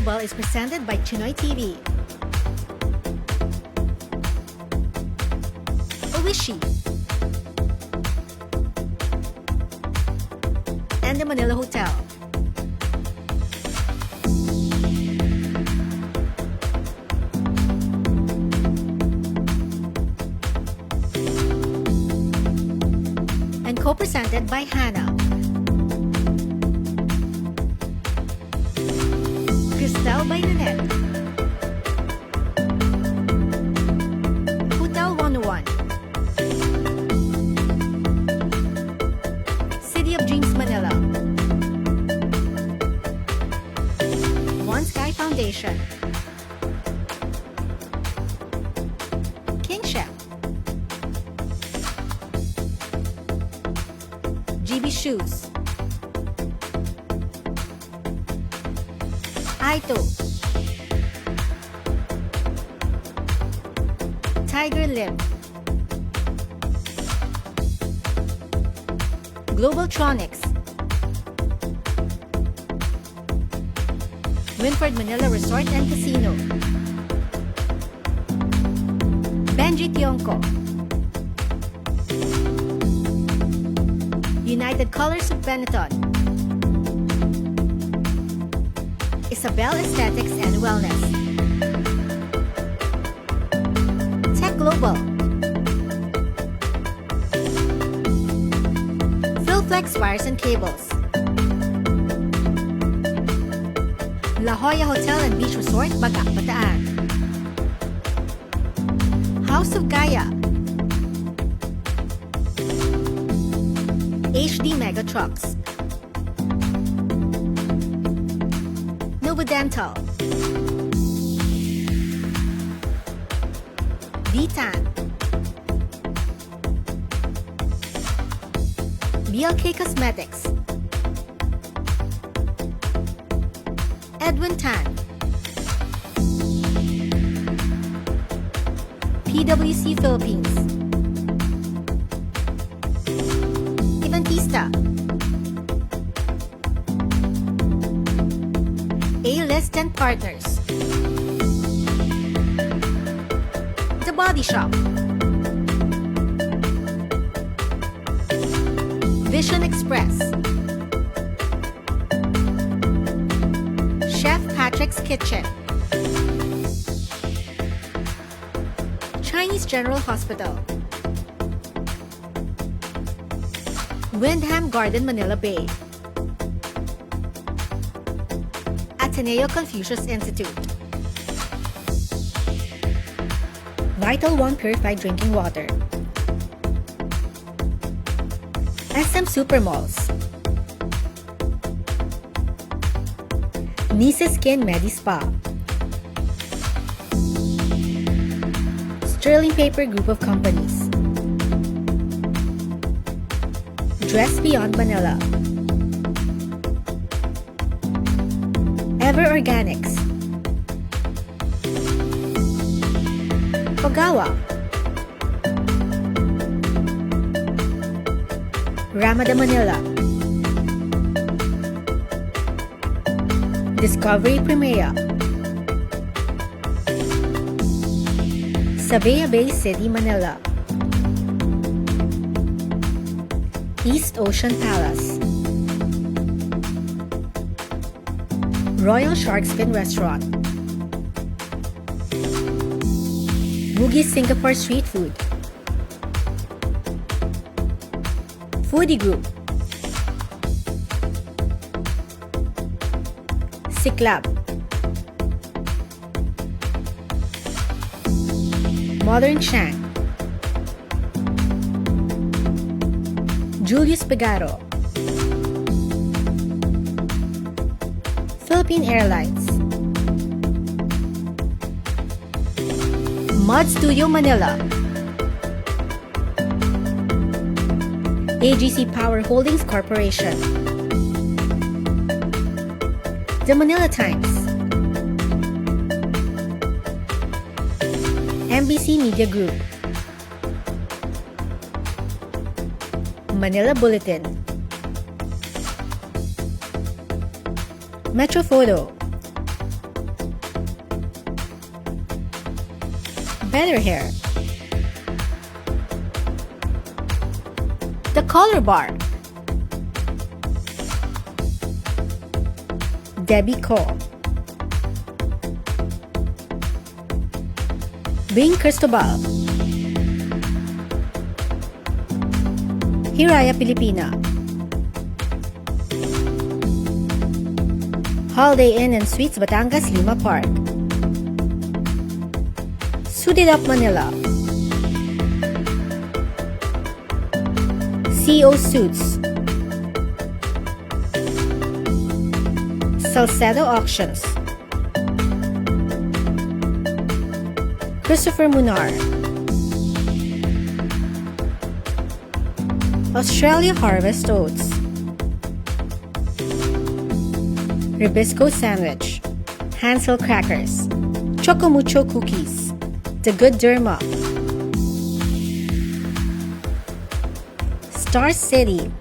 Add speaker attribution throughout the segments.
Speaker 1: Global is presented by Chinoy TV. Oishi and the Manila Hotel. And co-presented by Hannah, Cristal by Nanette, Hotel 101, City of Dreams Manila, One Sky Foundation, King Chef, GB Shoes, Aito, Tiger Lip, Globaltronics, Winford Manila Resort and Casino, Benji Tionco, United Colors of Benetton, Isabel Aesthetics and Wellness, Tech Global, Philflex Wires and Cables, La Jolla Hotel and Beach Resort, Bagak, Bataan, House of Gaia, HD Mega Trucks, Nova Dental, Vitan, BLK Cosmetics, Edwin Tan, PWC Philippines, Eventista, A-List and Partners, The Body Shop, Vision Express, Chef Patrick's Kitchen, Chinese General Hospital, Windham Garden Manila Bay, Ateneo Confucius Institute, Vital One Purified Drinking Water, SM Supermalls, Nice Skin Medi Spa, Sterling Paper Group of Companies, Dress Beyond Manila, Ever Organics, Ogawa, Ramada Manila, Discovery Primera, Sabea Bay City, Manila, East Ocean Palace, Royal Shark's Fin Restaurant, Mugi Singapore Street Food, Foodie Group, Siklab, Modern Shank, Julius Pegaro, Philippine Airlines, Mud Studio Manila, AGC Power Holdings Corporation, The Manila Times, MBC Media Group, Manila Bulletin, Metro Photo, feather hair. The color bar. Debbie Co. Bing Cristobal. Hiraya Pilipina. Holiday Inn and Suites Batangas Lima Park. Suited Up Manila. CO Suits. Salcedo Auctions. Christopher Munar. Australia Harvest Oats. Ribisco Sandwich. Hansel Crackers. Choco Mucho Cookies. The Good Derma. Star City.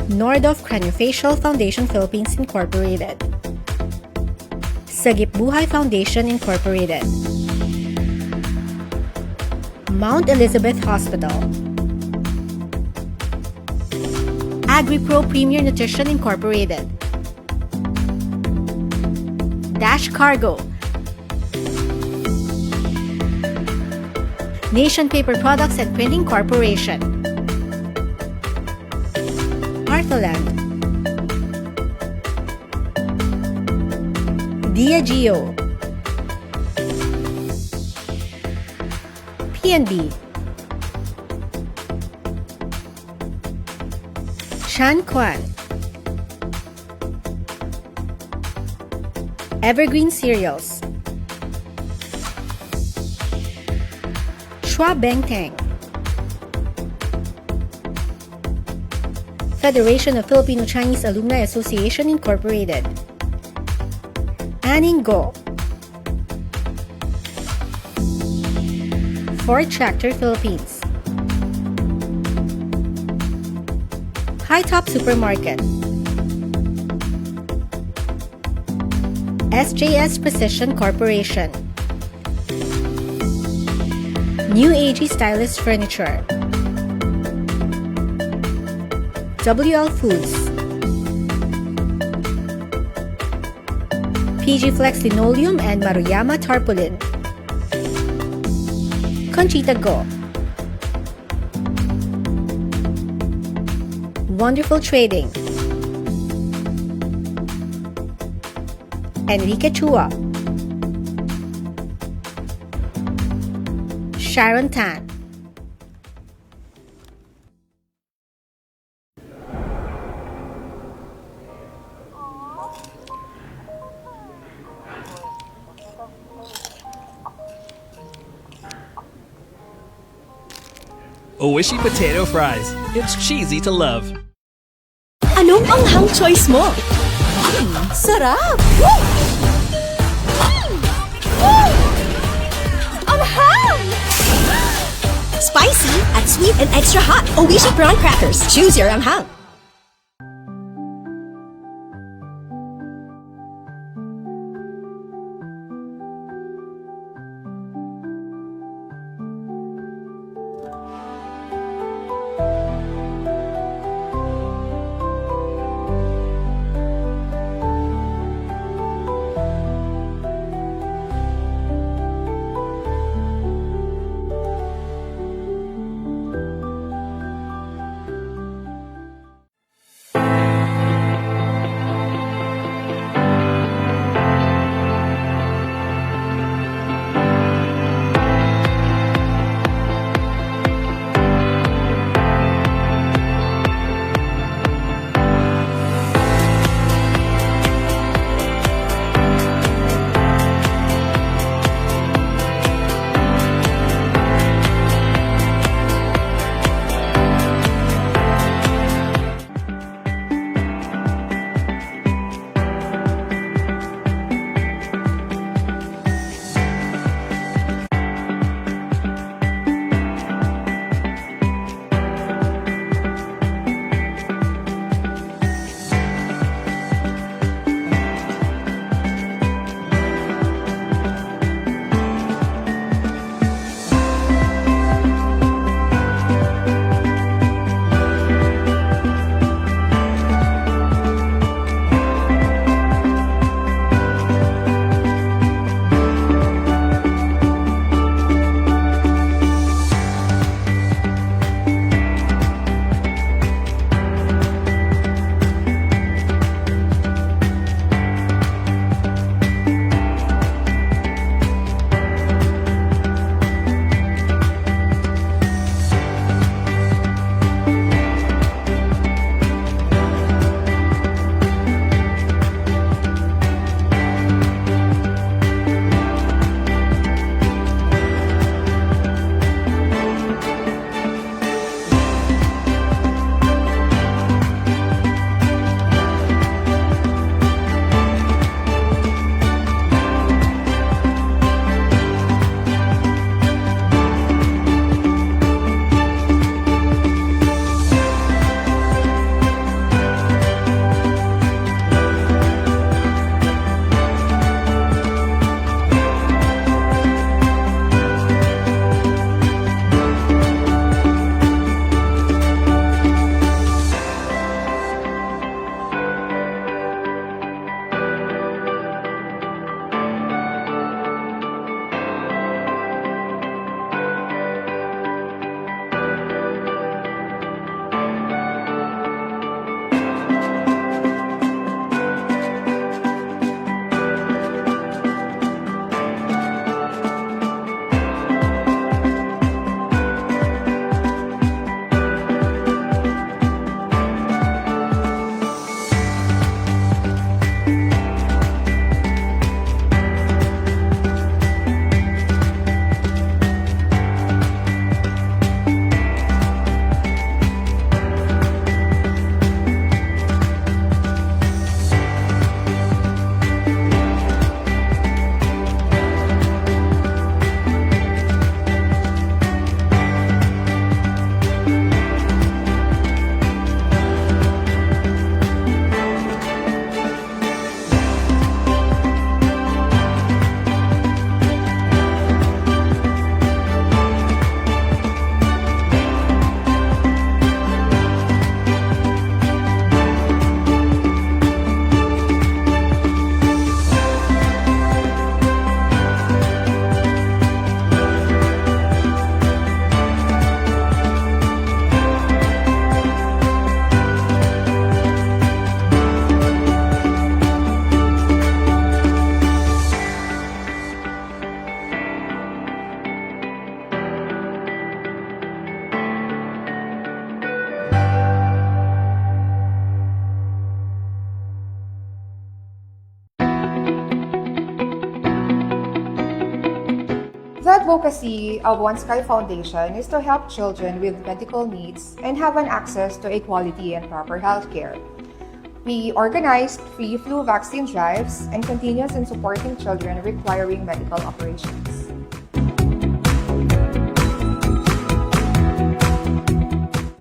Speaker 1: Nordoff Craniofacial Foundation Philippines Incorporated. Sagip Buhay Foundation Incorporated. Mount Elizabeth Hospital. AgriPro Premier Nutrition Incorporated. Dash Cargo. Nation Paper Products and Printing Corporation. Artholand. Diageo. P&B. Chan Kwan. Evergreen Cereals. Schwab Bengtang. Federation of Filipino-Chinese Alumni Association Incorporated. Anning Go. Ford Tractor Philippines. High Top Supermarket. SJS Precision Corporation. New Agey Stylist Furniture. WL Foods. PG Flex Linoleum and Maruyama Tarpaulin. Conchita Go. Wonderful Trading. Enrique Chua. Sharon Tan.
Speaker 2: Oishi potato fries. It's cheesy to love.
Speaker 3: Anong anghang choice mo? Sarap! Woo! Woo! Anghang! Spicy at sweet and extra hot. Oishi prawn crackers. Choose your anghang.
Speaker 4: advocacy of One Sky Foundation is to help children with medical needs and have an access to a quality and proper health care. We organized free flu vaccine drives and continues in supporting children requiring medical operations.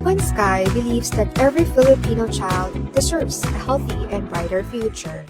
Speaker 1: One Sky believes that every Filipino child deserves a healthy and brighter future.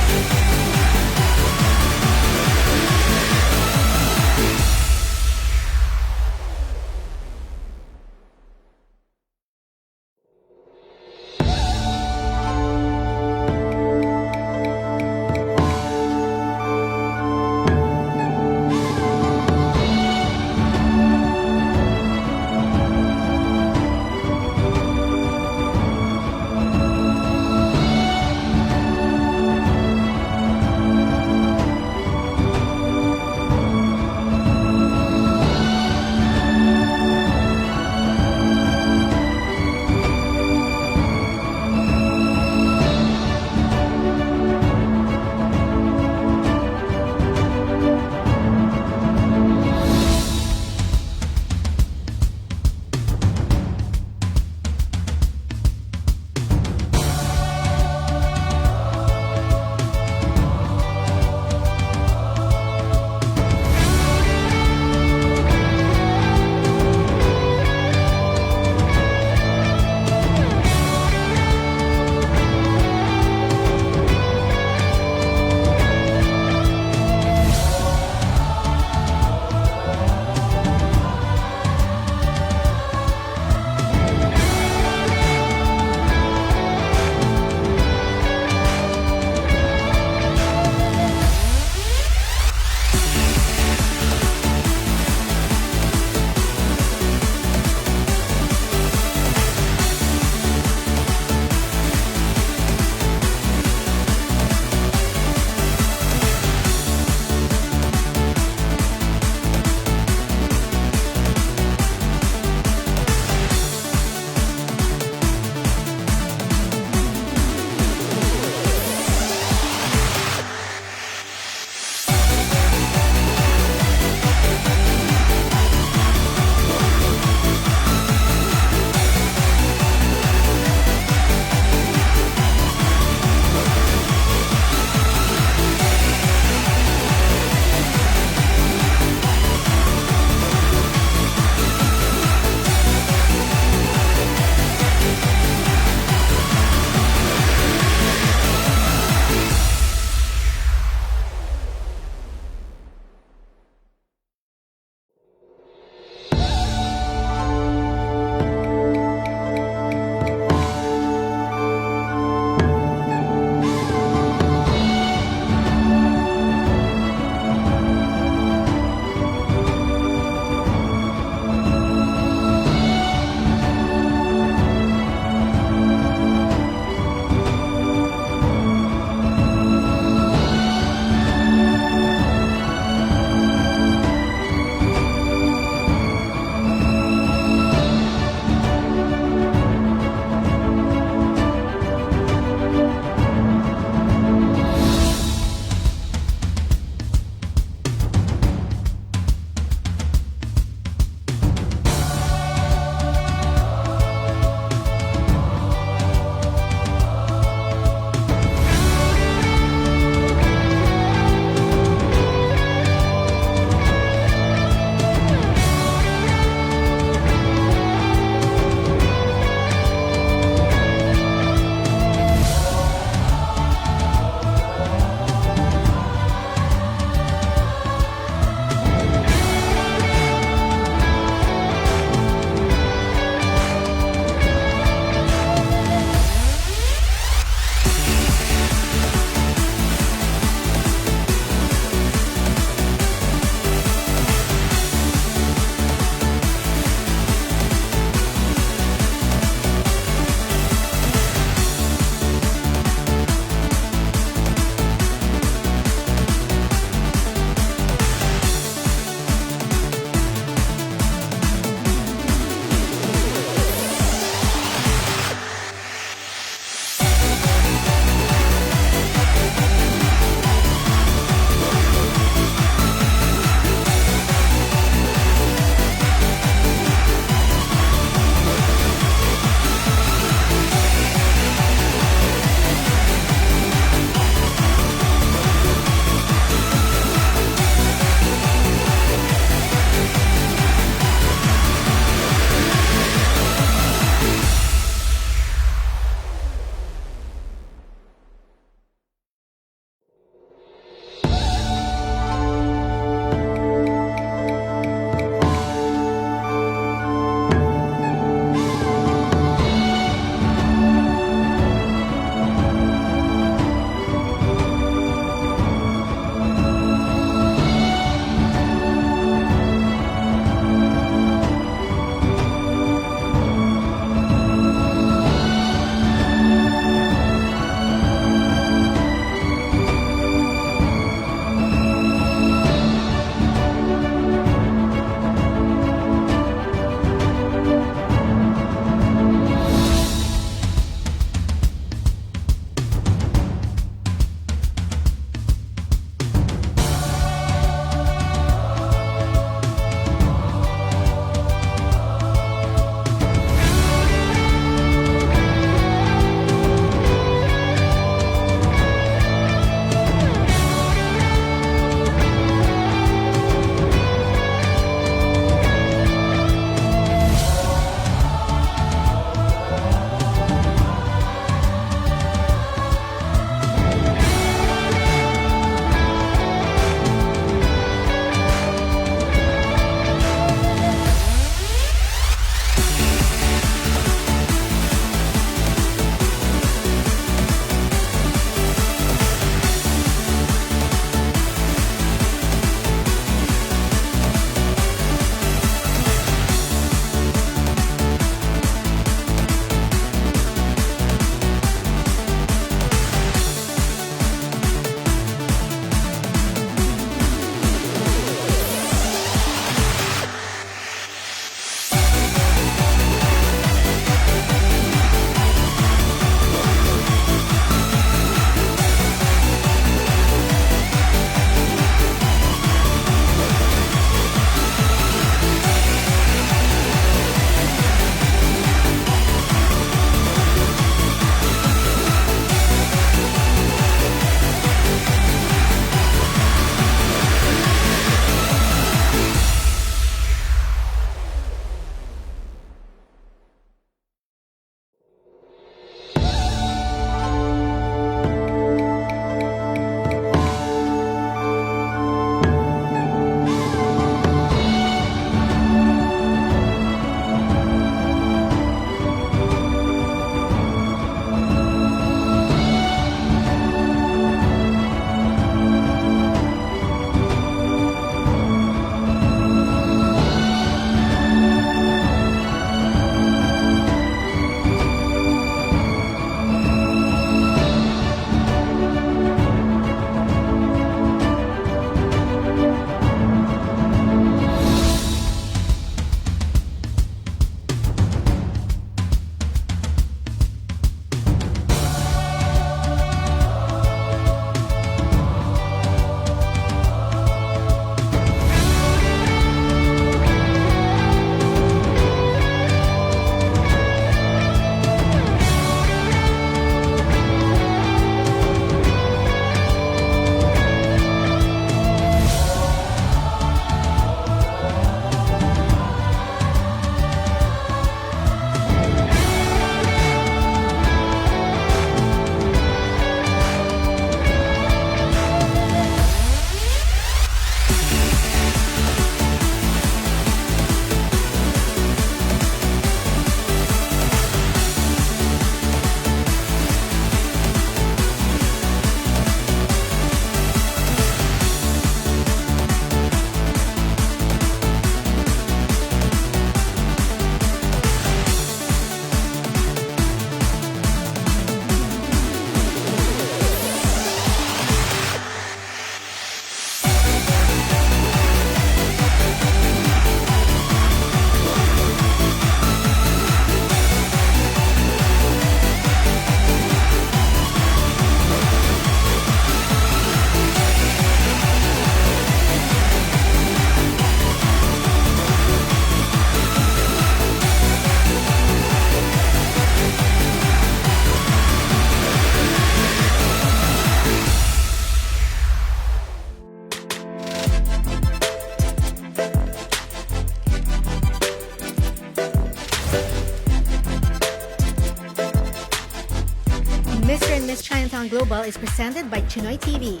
Speaker 3: Chinatown Global is presented by Chinoy TV.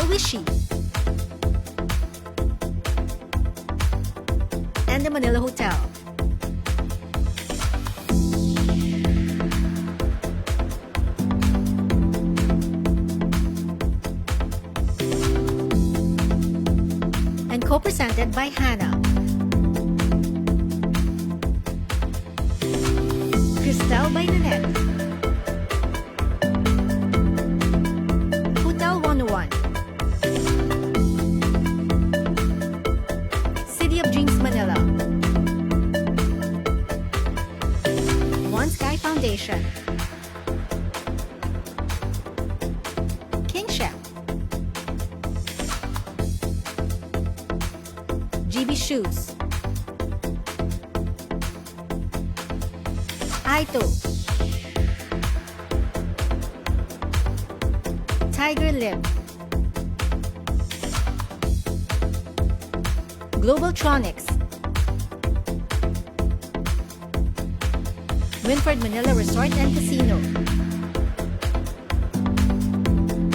Speaker 3: Oishi and the Manila Hotel. And co-presented by Hannah. Cristal by Nanette. Hotel 101. City of Dreams, Manila. One Sky Foundation. King Chef. GB Shoes. Aito. Tiger Lip. Globaltronics. Winford Manila Resort and Casino.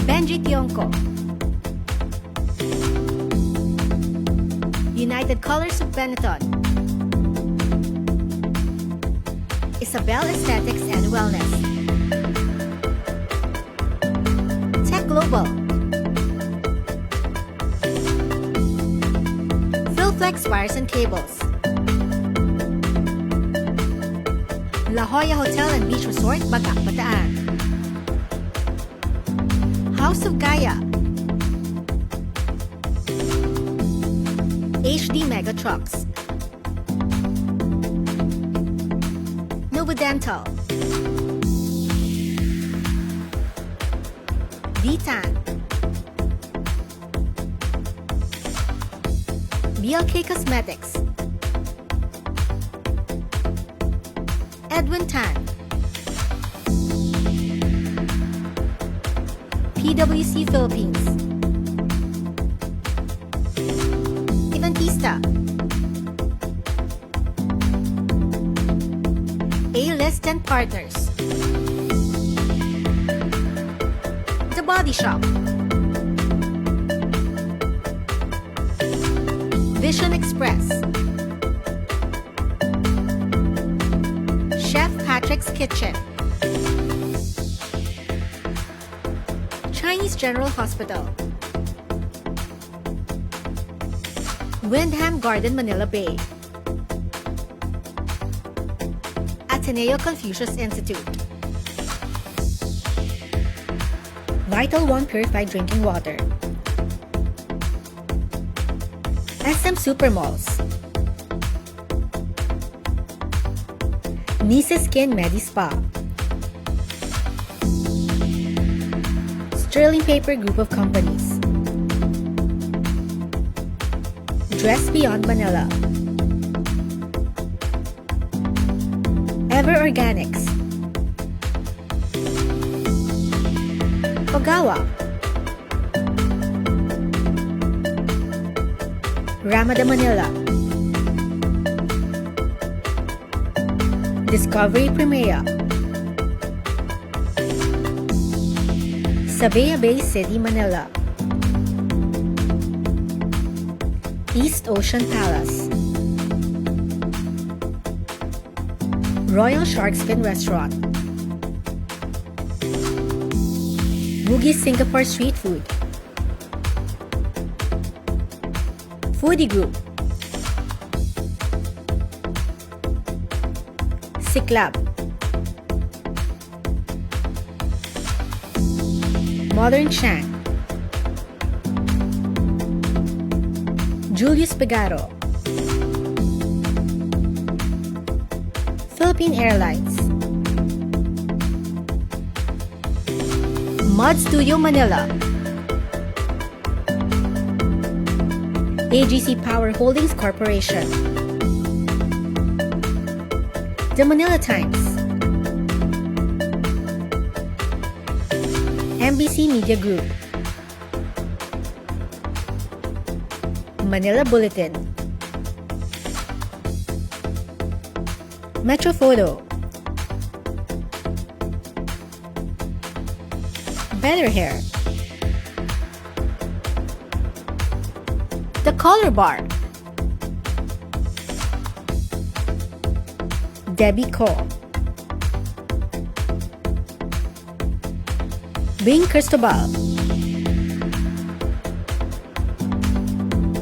Speaker 3: Benji Tionco. United Colors of Benetton. Isabel Aesthetics and Wellness. Tech Global. Philflex Wires and Cables. La Jolla Hotel and Beach Resort, Bagac, Bataan. House of Gaia. HD Mega Trucks. Nova Dental. Vitan. BLK Cosmetics. Edwin Tan. PWC Philippines. Eventista. A-List and Partners. The Body Shop. Vision Express. Chef Patrick's Kitchen. Chinese General Hospital. Windham Garden, Manila Bay. Ateneo Confucius Institute. Vital One Purified Drinking Water. SM Supermalls. Nice Skin Medi Spa. Sterling Paper Group of Companies. Dress Beyond Manila. Ever Organics. Ogawa. Ramada Manila. Discovery Primea. Sabea Bay City, Manila. East Ocean Palace. Royal Shark's Fin Restaurant. Mugi Singapore Street Food. Foodie Group. Siklab. Modern Shank. Julius Pegaro. Philippine Airlines. Mud Studio Manila. AGC Power Holdings Corporation. The Manila Times. MBC Media Group. Manila Bulletin. Metro Photo. feather hair. The color bar. Debbie Co. Bing Cristobal.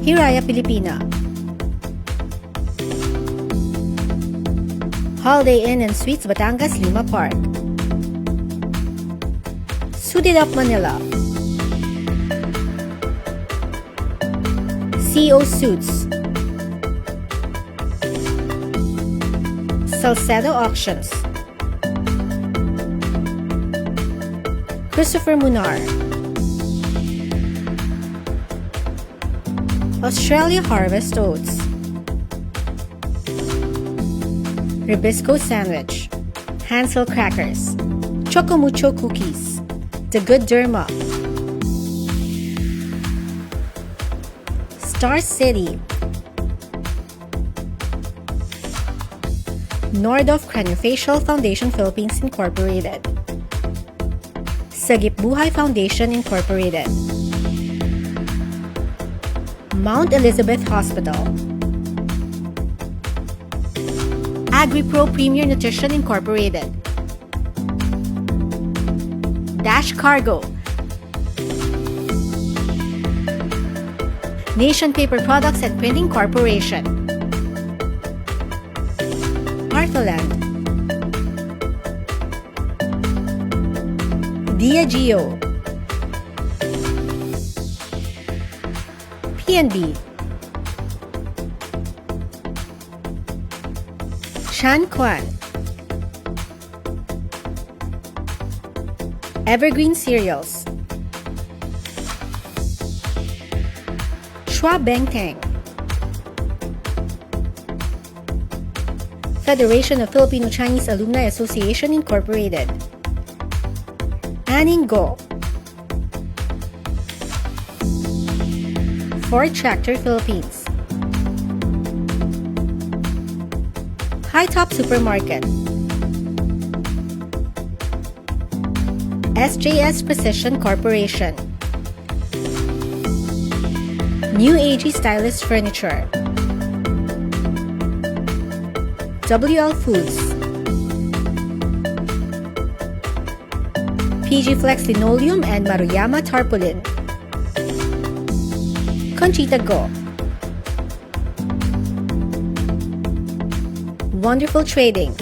Speaker 3: Hiraya Pilipina. Holiday Inn and Suites Batangas Lima Park. Suited Up Manila. CO Suits. Salcedo Auctions. Christopher Munar. Australia Harvest Oats. Ribisco Sandwich. Hansel Crackers. Choco Mucho Cookies. The Good Derma. Star City. Nordhoff Craniofacial Foundation Philippines Incorporated. Sagip Buhay Foundation Incorporated. Mount Elizabeth Hospital. AgriPro Premier Nutrition Incorporated. Dash Cargo. Nation Paper Products and Printing Corporation. Artholand. Diageo. PNB. Chan Kwan. Evergreen Cereals. Schwab Bengtang. Federation of Filipino Chinese Alumni Association Incorporated. Anning Go. Ford Tractor Philippines. High Top Supermarket. SJS Precision Corporation. New Agey Stylist Furniture. WL Foods. PG Flex Linoleum and Maruyama Tarpaulin. Conchita Go. Wonderful Trading.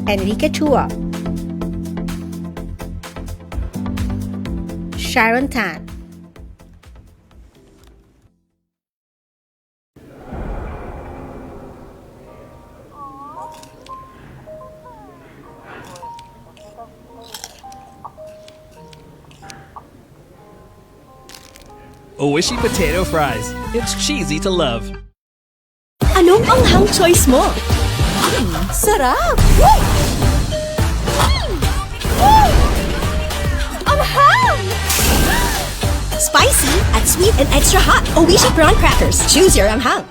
Speaker 3: Enrique Chua. Sharon Tan.
Speaker 2: Oishi potato fries. It's cheesy to love.
Speaker 3: Anong anghang choice mo? Sarap! Anghang! Spicy at sweet and extra hot. Oishi prawn crackers. Choose your anghang.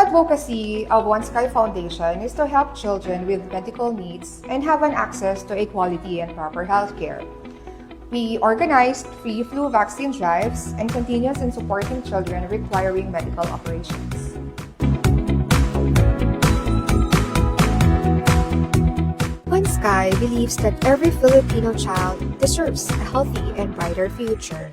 Speaker 4: advocacy of One Sky Foundation is to help children with medical needs and have an access to a quality and proper health care. We organized free flu vaccine drives and continues in supporting children requiring medical operations.
Speaker 1: One Sky believes that every Filipino child deserves a healthy and brighter future.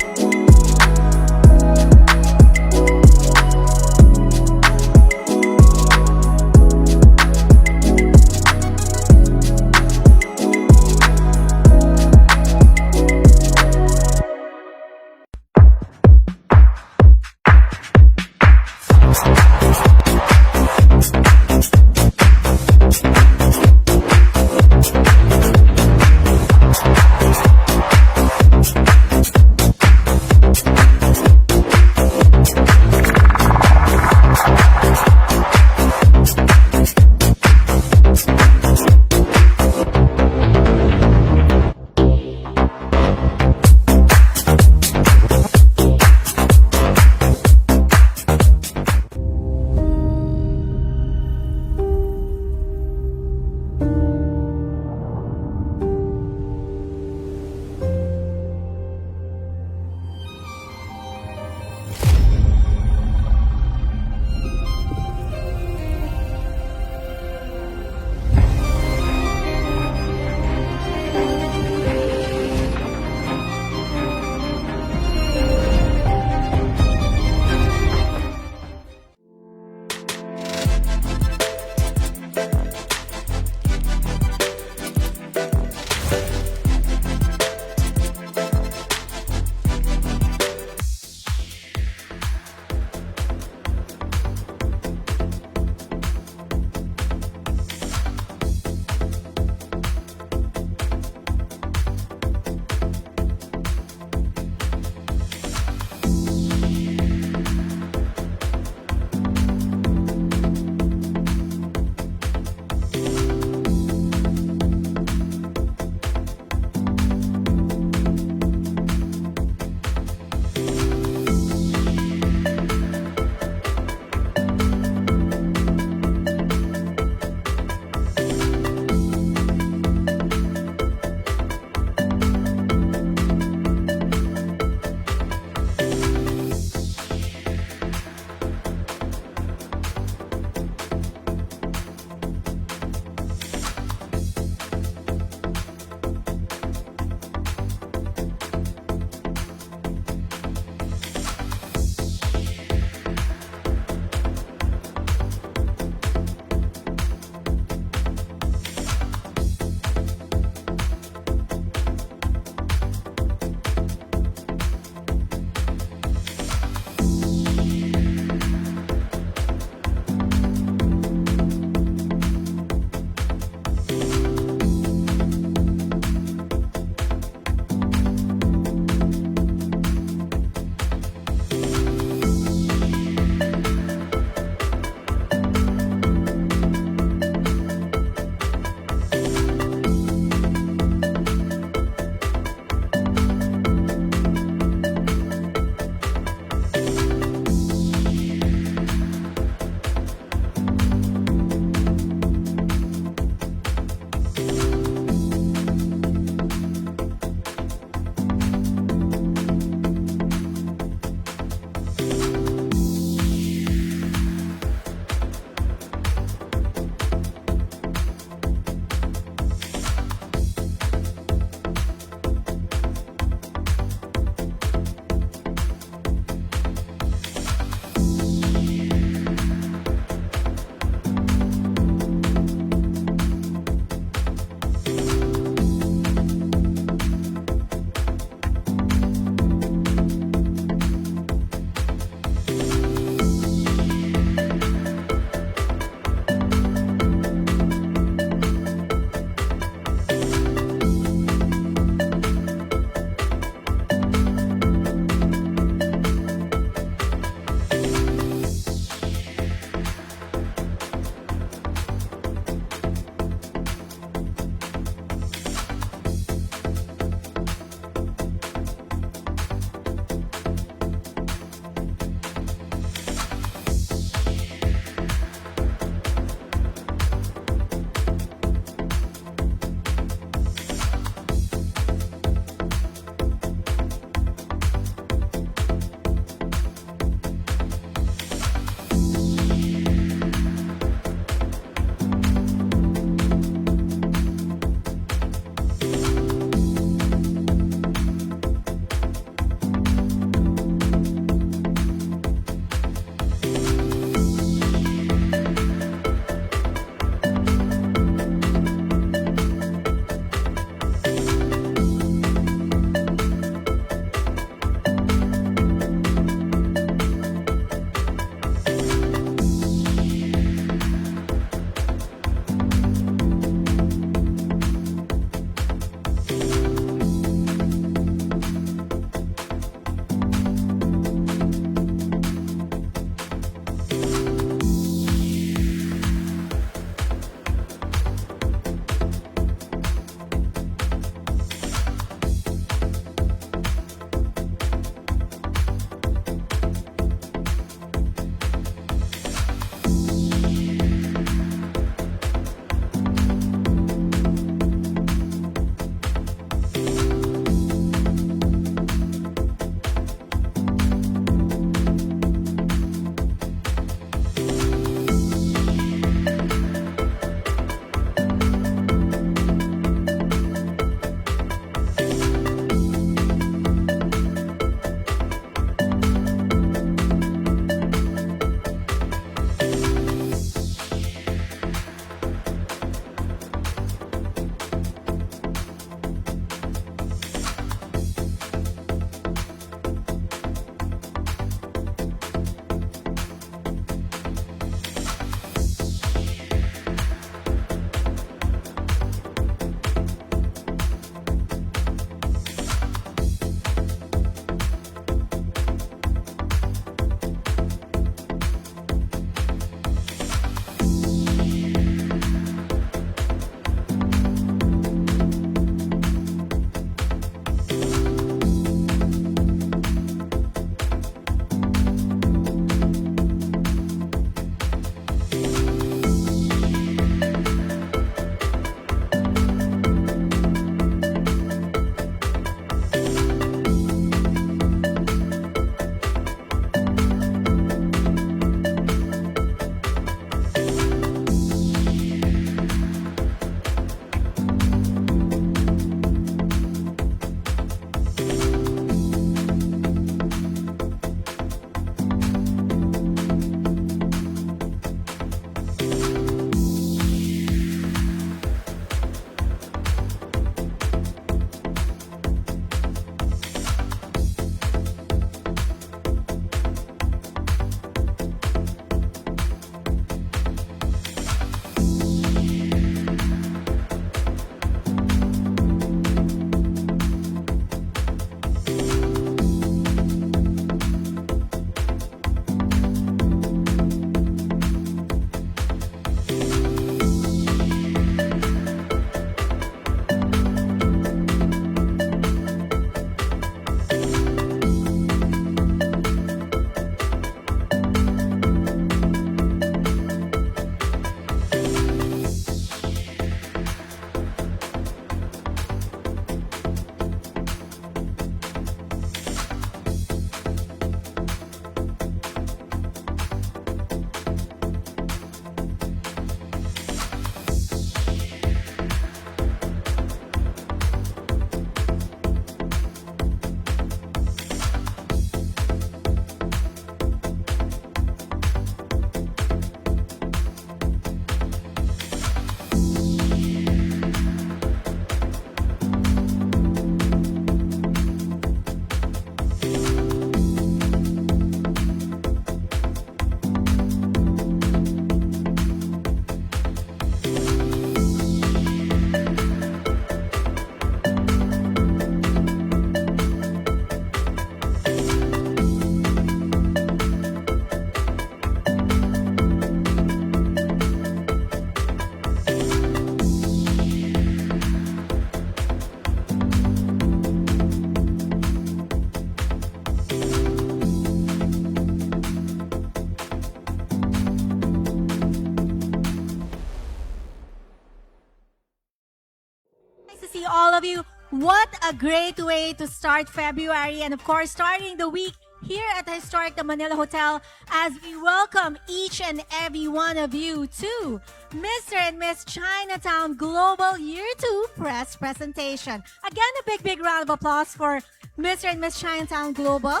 Speaker 5: see all of you. What a great way to start February, and of course, starting the week here at the historic the Manila Hotel as we welcome each and every one of you to Mr. and Miss Chinatown Global Year 2 press presentation. Again, a big round of applause for Mr. and Miss Chinatown Global.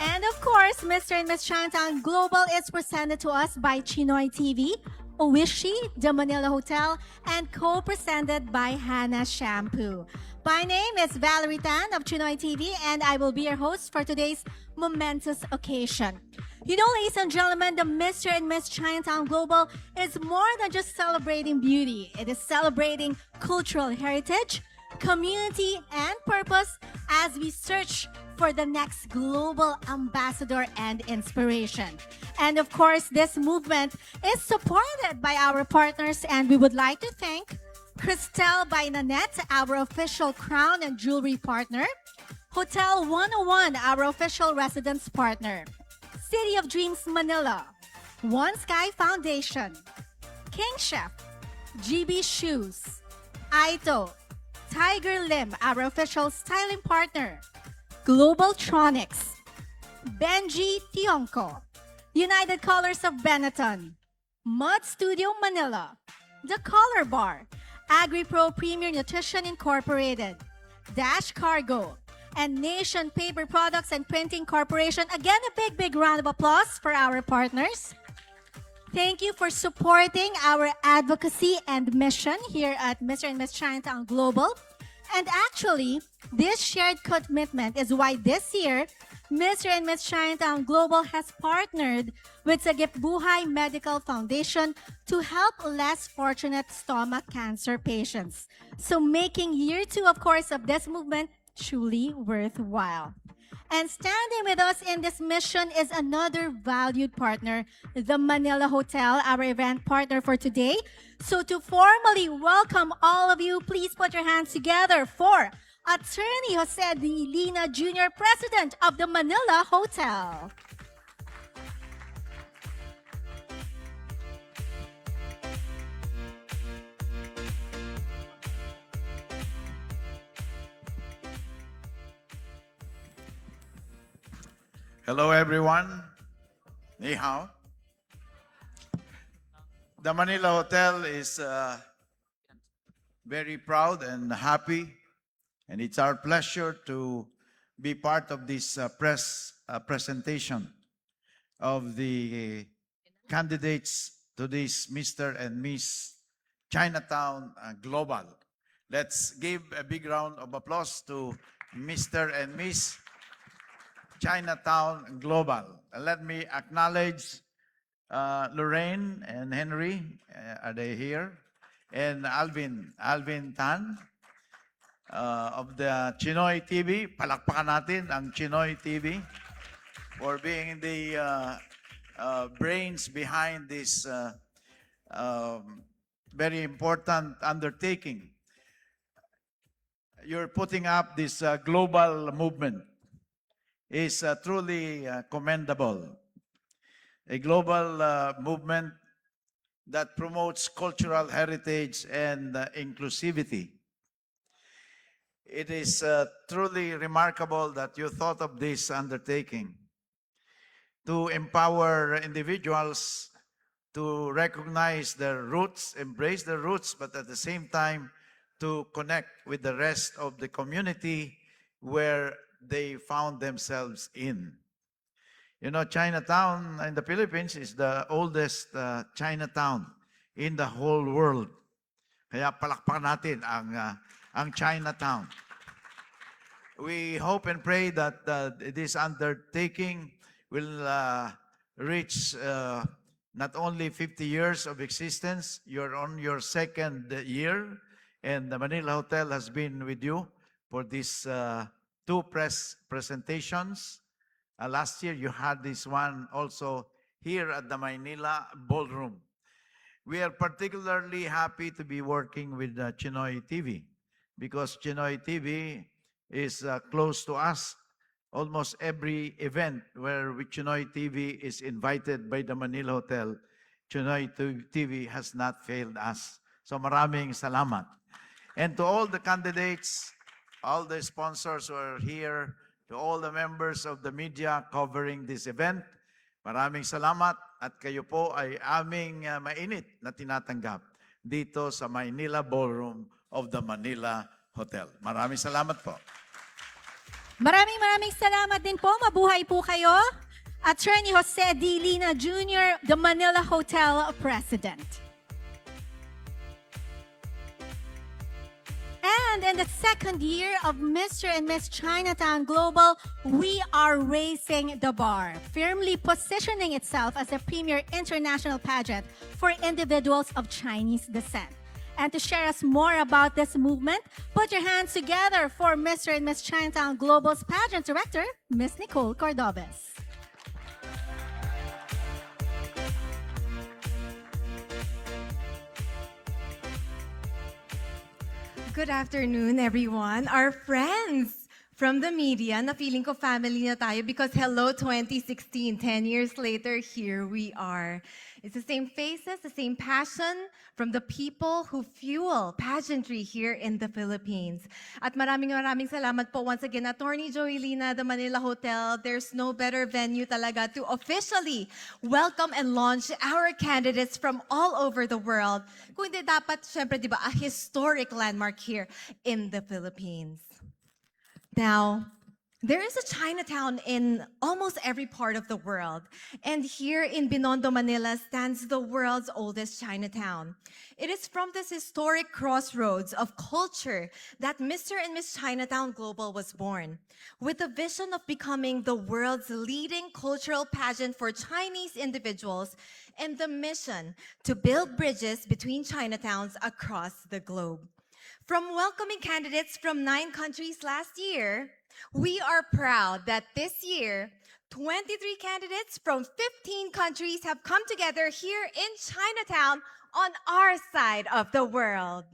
Speaker 5: And of course, Mr. and Miss Chinatown Global is presented to us by Chinoy TV, Oishi, the Manila Hotel, and co-presented by Hannah Shampoo. My name is Valerie Tan of Chinoy TV, and I will be your host for today's momentous occasion. You know, ladies and gentlemen, the Mr. and Miss Chinatown Global is more than just celebrating beauty. It is celebrating cultural heritage, community, and purpose as we search for the next global ambassador and inspiration. And of course, this movement is supported by our partners, and we would like to thank Cristel by Nanette, our official crown and jewelry partner, Hotel 101, our official residence partner, City of Dreams Manila, One Sky Foundation, King Chef, GB Shoes, Aito, Tiger Lim, our official styling partner, Globaltronics, Benji Tionco, United Colors of Benetton, Mud Studio Manila, The Color Bar, AgriPro Premier Nutrition Incorporated, Dash Cargo, and Nation Paper Products and Printing Corporation. Again, a big round of applause for our partners. Thank you for supporting our advocacy and mission here at Mr. and Miss Chinatown Global. And actually, this shared commitment is why this year, Mr. and Miss Chinatown Global has partnered with Sagip Buhay Medical Foundation to help less fortunate stomach cancer patients. So making year 2, of course, of this movement truly worthwhile. And standing with us in this mission is another valued partner, the Manila Hotel, our event partner for today. So to formally welcome all of you, please put your hands together for Attorney Jose D. Lina Jr., President of the Manila Hotel.
Speaker 6: Hello, everyone. Ni hao. The Manila Hotel is very proud and happy, and it's our pleasure to be part of this press presentation of the candidates to this Mr. and Miss Chinatown Global. Let's give a big round of applause to Mr. and Miss Chinatown Global. Let me acknowledge Lorraine and Henry. Are they here? And Alvin Tan of the Chinoy TV. Palakpakan natin ang Chinoy TV for being the brains behind this very important undertaking. You're putting up this global movement. Is truly commendable. A global movement that promotes cultural heritage and inclusivity. It is truly remarkable that you thought of this undertaking to empower individuals to recognize their roots, embrace their roots, but at the same time to connect with the rest of the community where they found themselves in. You know, Chinatown in the Philippines is the oldest Chinatown in the whole world. Kaya palakpakan natin ang Chinatown. We hope and pray that this undertaking will reach not only 50 years of existence, you're on your second year, and the Manila Hotel has been with you for this 2 press presentations. Last year, you had this one also here at the Manila Ballroom. We are particularly happy to be working with Chinoy TV because Chinoy TV is close to us. Almost every event where Chinoy TV is invited by the Manila Hotel, Chinoy TV has not failed us. So maraming salamat. And to all the candidates, all the sponsors who are here, to all the members of the media covering this event, maraming salamat at kayo po ay aming mainit na tinatanggap dito sa Manila Ballroom of the Manila Hotel. Maraming salamat po.
Speaker 5: Maraming salamat din po. Mabuhay po kayo. Attorney Jose D. Lina Jr., the Manila Hotel President. And in the second year of Mr. and Miss Chinatown Global, we are raising the bar, firmly positioning itself as a premier international pageant for individuals of Chinese descent. And to share us more about this movement, put your hands together for Mr. and Miss Chinatown Global's pageant director, Miss Nicole Cordobes.
Speaker 7: Good afternoon, everyone. Our friends from the media, na feeling ko family na tayo because hello 2016, 10 years later, here we are. It's the same faces, the same passion from the people who fuel pageantry here in the Philippines. At maraming salamat po once again, Attorney Joelina, the Manila Hotel. There's no better venue talaga to officially welcome and launch our candidates from all over the world. Kung hindi dapat, syempre, di ba, a historic landmark here in the Philippines. Now, there is a Chinatown in almost every part of the world. And here in Binondo, Manila stands the world's oldest Chinatown. It is from this historic crossroads of culture that Mr. and Miss Chinatown Global was born, with a vision of becoming the world's leading cultural pageant for Chinese individuals and the mission to build bridges between Chinatowns across the globe. From welcoming candidates from 9 countries last year, we are proud that this year, 23 candidates from 15 countries have come together here in Chinatown on our side of the world.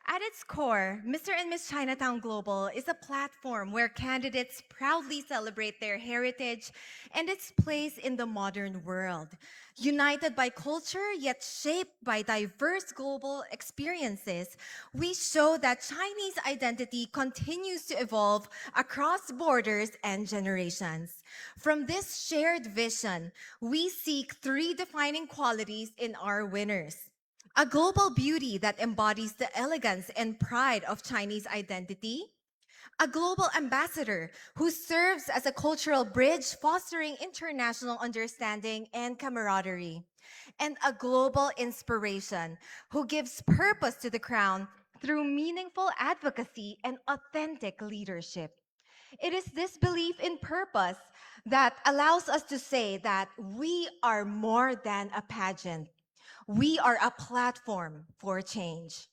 Speaker 7: At its core, Mr. and Miss Chinatown Global is a platform where candidates proudly celebrate their heritage and its place in the modern world. United by culture, yet shaped by diverse global experiences, we show that Chinese identity continues to evolve across borders and generations. From this shared vision, we seek 3 defining qualities in our winners. A global beauty that embodies the elegance and pride of Chinese identity. A global ambassador who serves as a cultural bridge, fostering international understanding and camaraderie. And a global inspiration who gives purpose to the crown through meaningful advocacy and authentic leadership. It is this belief in purpose that allows us to say that we are more than a pageant. We are a platform for change.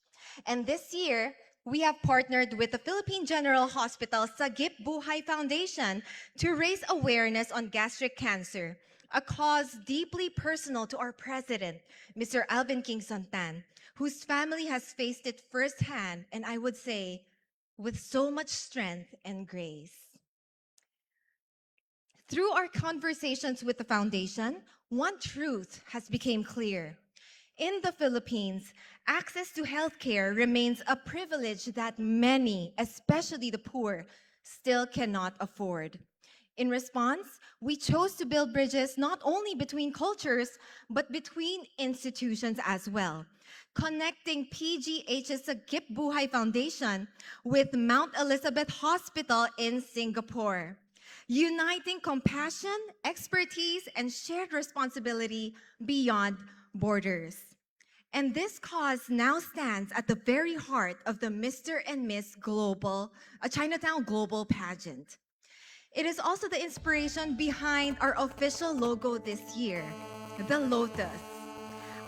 Speaker 7: And this year, we have partnered with the Philippine General Hospital Sagip Buhay Foundation to raise awareness on gastric cancer, a cause deeply personal to our president, Mr. Alvin King Santan, whose family has faced it firsthand, and I would say, with so much strength and grace. Through our conversations with the foundation, one truth has become clear. In the Philippines, access to healthcare remains a privilege that many, especially the poor, still cannot afford. In response, we chose to build bridges not only between cultures, but between institutions as well, connecting PGH's Sagip Buhay Foundation with Mount Elizabeth Hospital in Singapore, uniting compassion, expertise, and shared responsibility beyond borders. And this cause now stands at the very heart of the Mr. and Miss Global, a Chinatown Global pageant. It is also the inspiration behind our official logo this year, the lotus,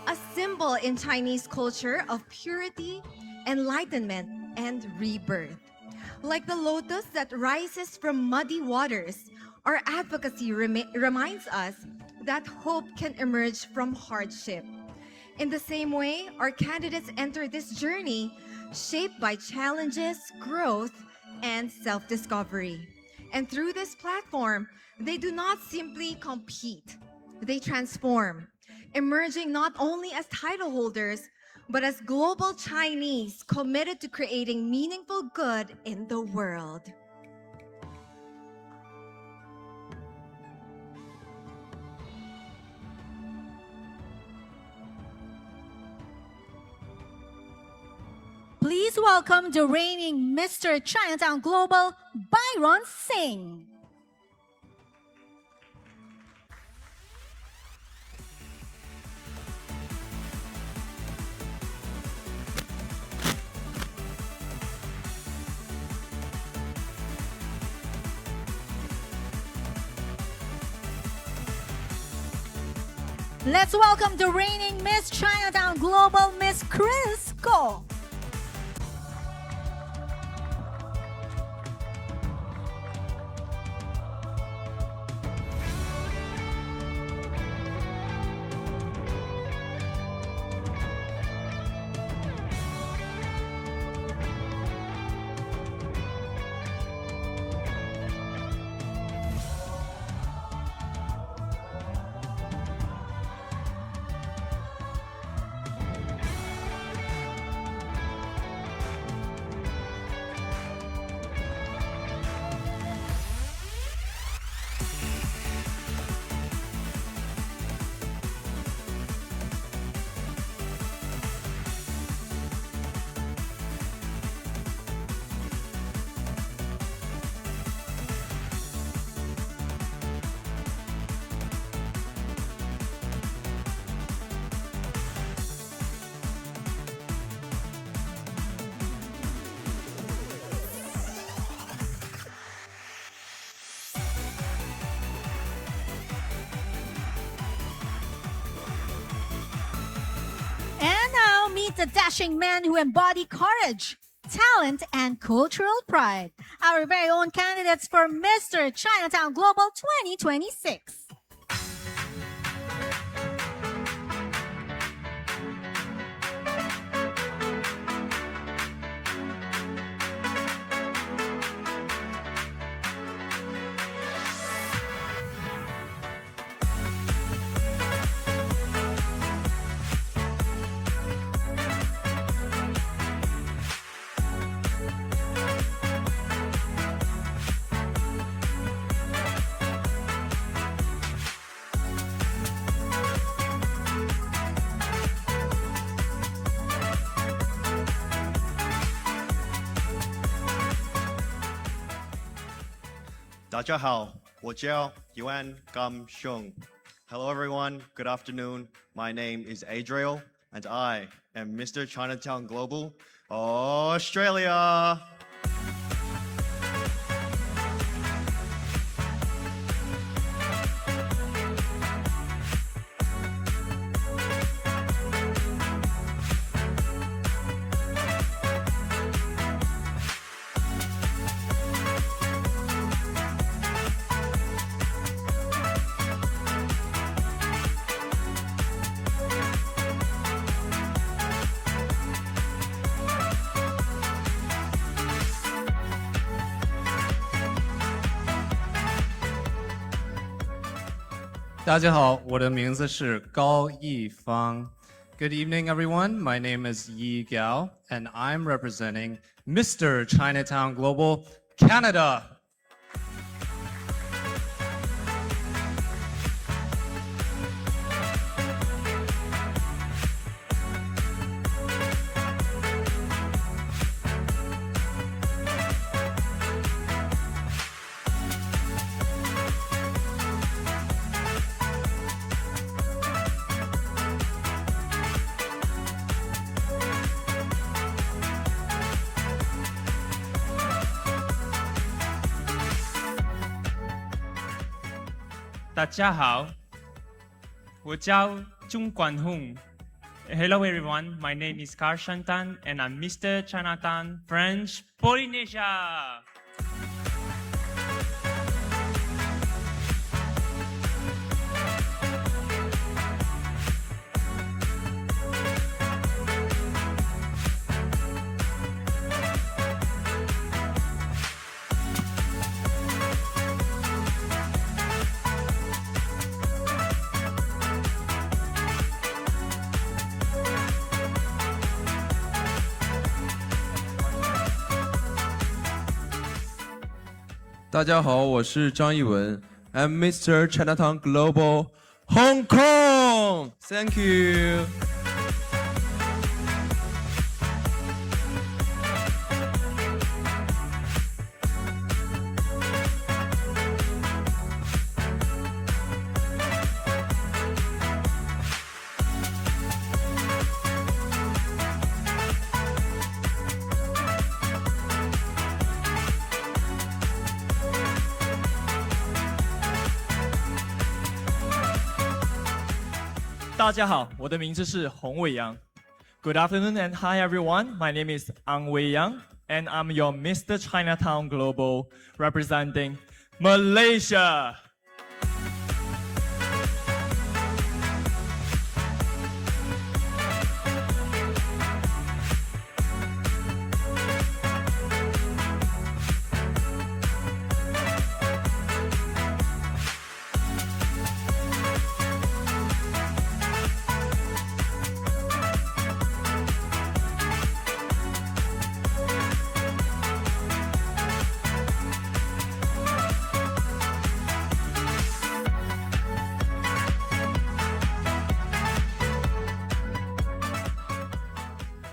Speaker 7: a symbol in Chinese culture of purity, enlightenment, and rebirth. Like the lotus that rises from muddy waters, our advocacy reminds us that hope can emerge from hardship. In the same way, our candidates enter this journey shaped by challenges, growth, and self-discovery. And through this platform, they do not simply compete, they transform, emerging not only as title holders, but as global Chinese committed to creating meaningful good in the world.
Speaker 5: Please welcome the reigning Mr. Chinatown Global, Byron Singh. Let's welcome the reigning Miss Chinatown Global, Miss Chris Go. And now meet the dashing men who embody courage, talent, and cultural pride. Our very own candidates for Mr. Chinatown Global 2026.
Speaker 8: Hello everyone, good afternoon. My name is Adriel and I am Mr. Chinatown Global, Australia.
Speaker 9: Good evening, everyone. My name is Yi Gao, and I'm representing Mr. Chinatown Global, Canada.
Speaker 10: 大家好，我叫钟冠宏. Hello everyone, my name is Carl Shantan and I'm Mr. Chinatown, French Polynesia.
Speaker 11: 大家好，我是张艺文。I'm Mr. Chinatown Global Hong Kong. Thank you.
Speaker 10: 大家好，我的名字是洪伟阳。Good afternoon and hi everyone. My name is Ang Wei Yang and I'm your Mr. Chinatown Global representing Malaysia.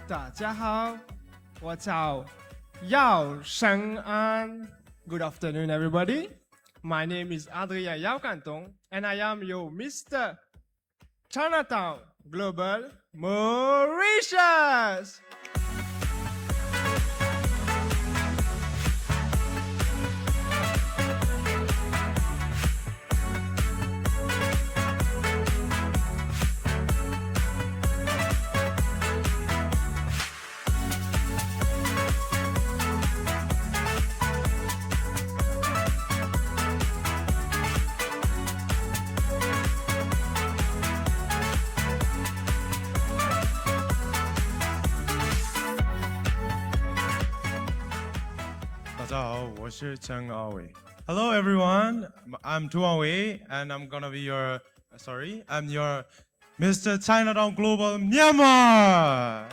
Speaker 12: 大家好，我叫姚胜安。Good afternoon, everybody. My name is Adria Yao Kantong, and I am your Mr. Chinatown Global Mauritius.
Speaker 13: 大家好，我是陈阿伟。Hello everyone, I'm Tu Wei, and I'm gonna be I'm your Mr. Chinatown Global Myanmar.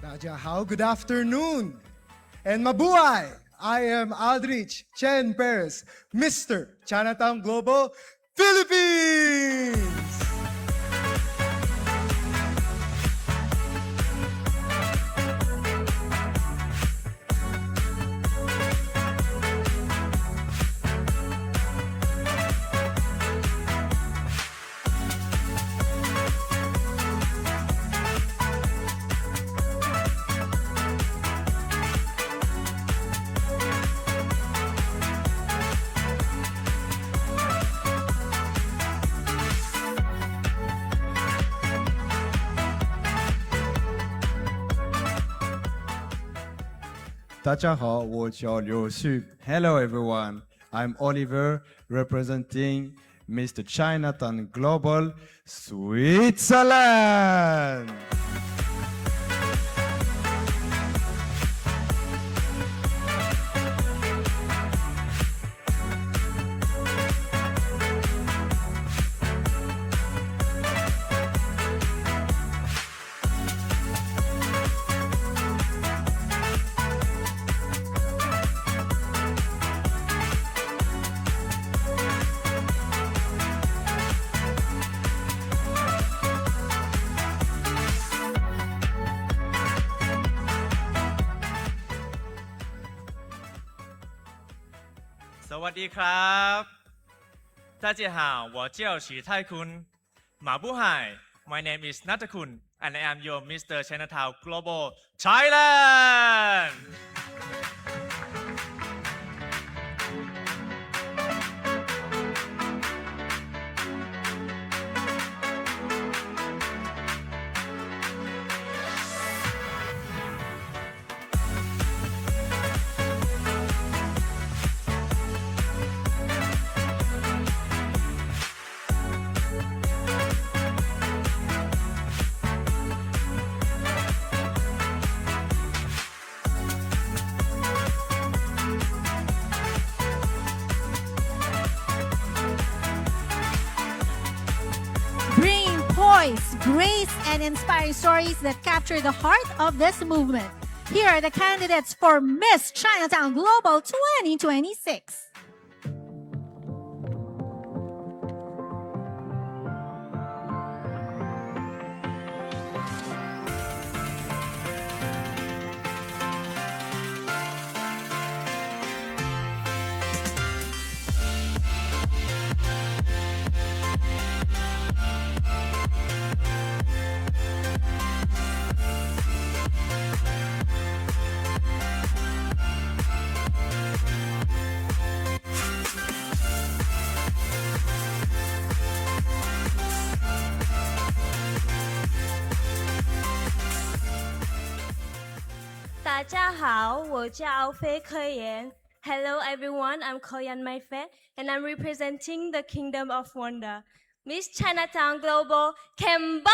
Speaker 12: 大家好, good afternoon, and mabuhay! I am Aldrich Chen Perez, Mr. Chinatown Global Philippines!
Speaker 11: 大家好，我叫刘旭。Hello everyone, I'm Oliver representing Mr. Chinatown Global Switzerland.
Speaker 10: สวัสดีครับ大家好我叫许泰คุณ马布海 My name is Natakun and I am your Mr. Chinatown Global Thailand.
Speaker 12: 大
Speaker 5: poise, grace, and inspiring stories that capture the heart of this movement. Here are the candidates for Miss Chinatown Global 2026.
Speaker 14: Hello everyone, I'm Koyan Maife, and I'm representing the Kingdom of Wonder, Miss Chinatown Global, Cambodia!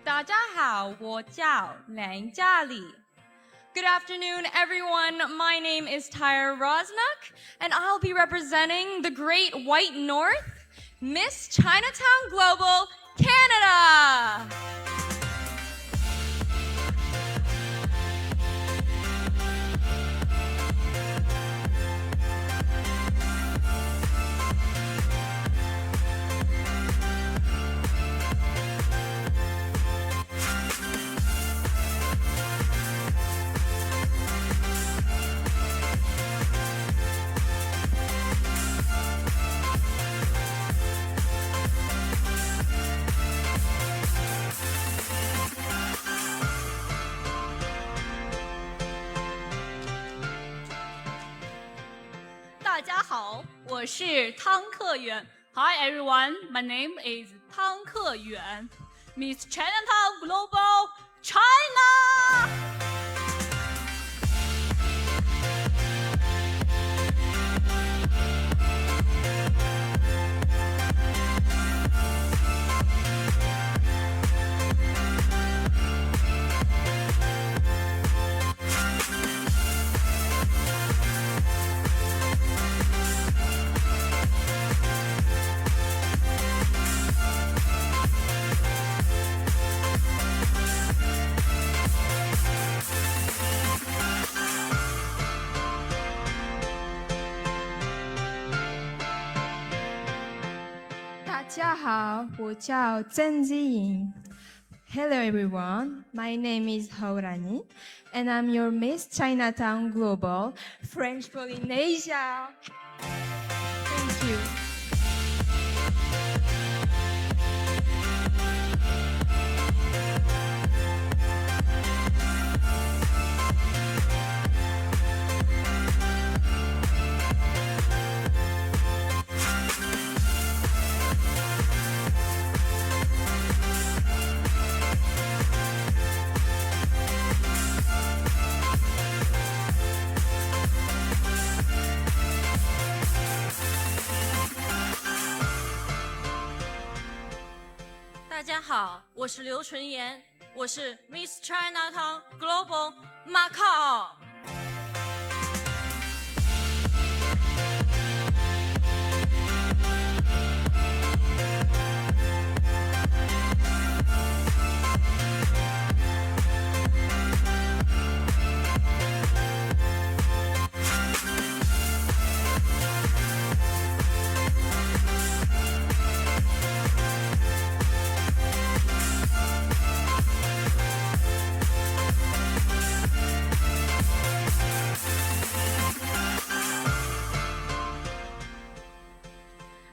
Speaker 15: 大家好，我叫梁嘉里. Good afternoon, everyone. My name is Tyra Rosnock, and I'll be representing the Great White North, Miss Chinatown Global, Canada.
Speaker 16: 大家好，我是汤克远。Hi everyone, my name is 汤克远 Miss Chinatown Global, China!
Speaker 17: 大家好，我叫曾基颖。Hello everyone, my name is Haurani, and I'm your Miss Chinatown Global, French Polynesia. Thank you.
Speaker 16: 大家好，我是刘纯妍，我是 Miss Chinatown Global Macau。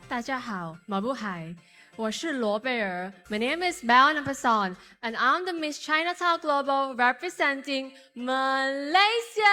Speaker 18: 大家好，马布海，我是罗贝尔。My name is Belle Napason, and I'm the Miss Chinatown Global representing Malaysia.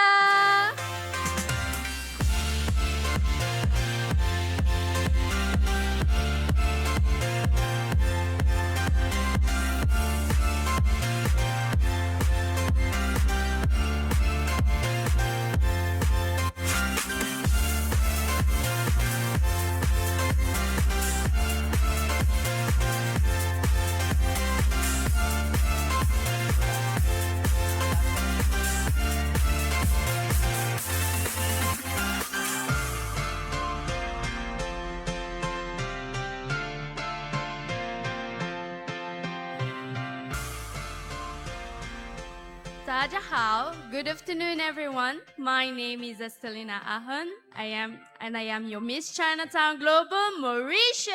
Speaker 14: 大家好. Good afternoon, everyone. My name is Estelina Ahun. I am your Miss Chinatown Global Mauritius.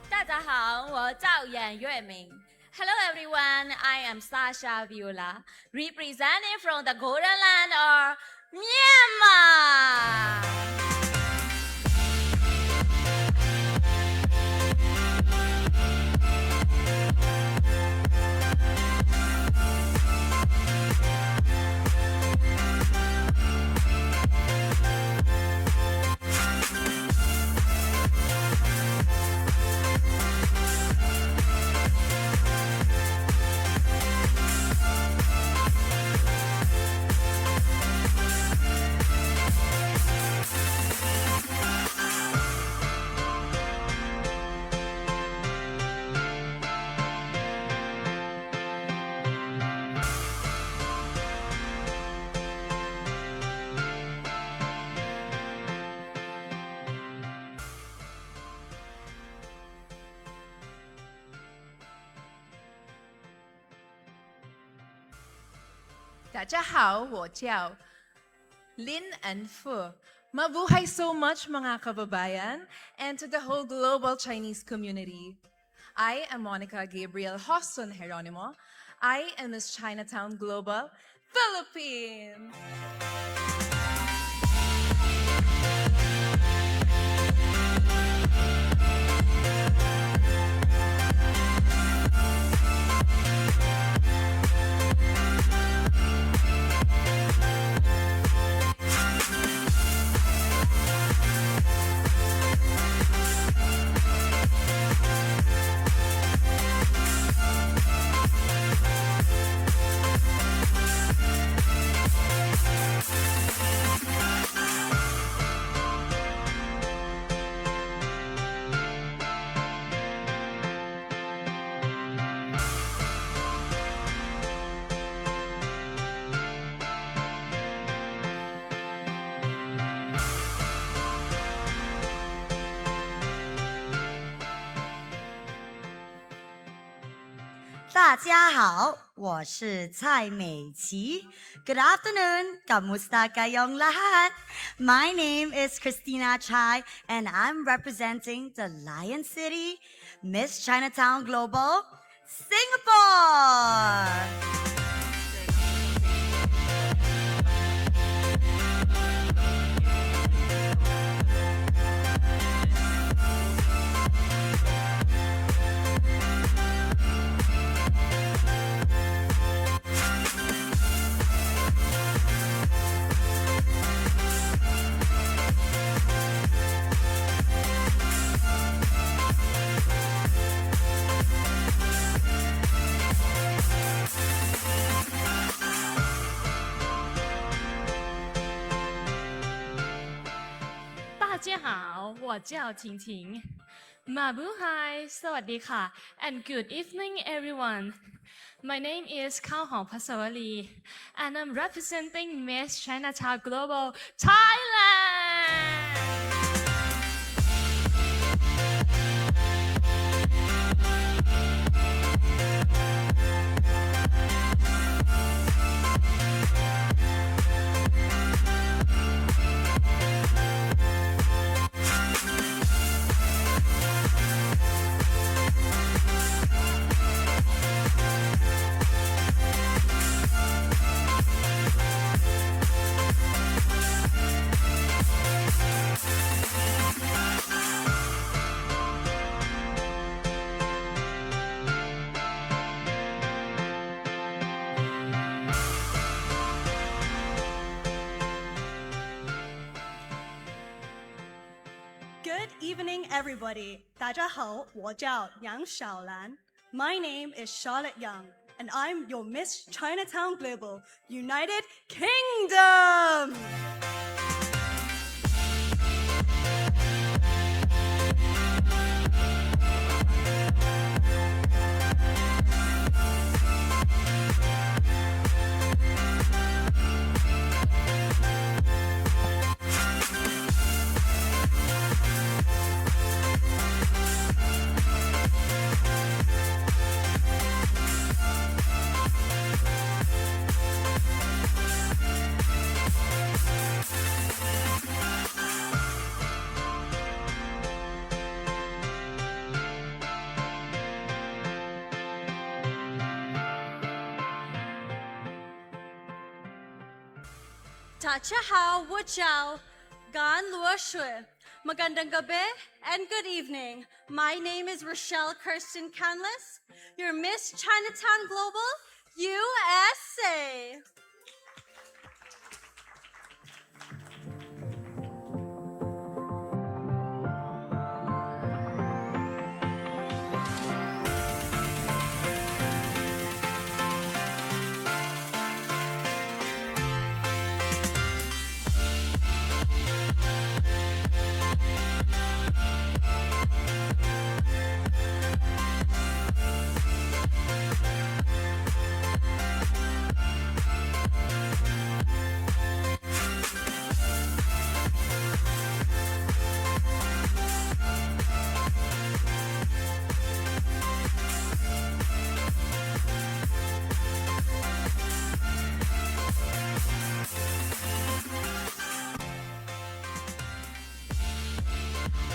Speaker 14: 大家好，我叫严月明. Hello everyone, I am Sasha Viola, representing from the Golden Land of Myanmar.
Speaker 19: 大家好，我叫 Lin and Fu. Mabuhay so much mga kababayan and to the whole global Chinese community. I am Monica Gabriel Hoson Geronimo. I am Miss Chinatown Global, Philippines.
Speaker 20: Good afternoon, kamusta kayong lahat? My name is Christina Chai, and I'm representing the Lion City, Miss Chinatown Global, Singapore.
Speaker 14: Mabuhay, สวัสดีค่ะ and good evening everyone. My name is Khao Hong Pasawali and I'm representing Miss Chinatown Global Thailand.
Speaker 21: ，Good evening, everybody. 大家好，我叫杨小兰。My name is Charlotte Young, and I'm your Miss Chinatown Global United Kingdom. Magandang gabi and good evening. My name is Rochelle Kirsten Canlis, your Miss Chinatown Global USA.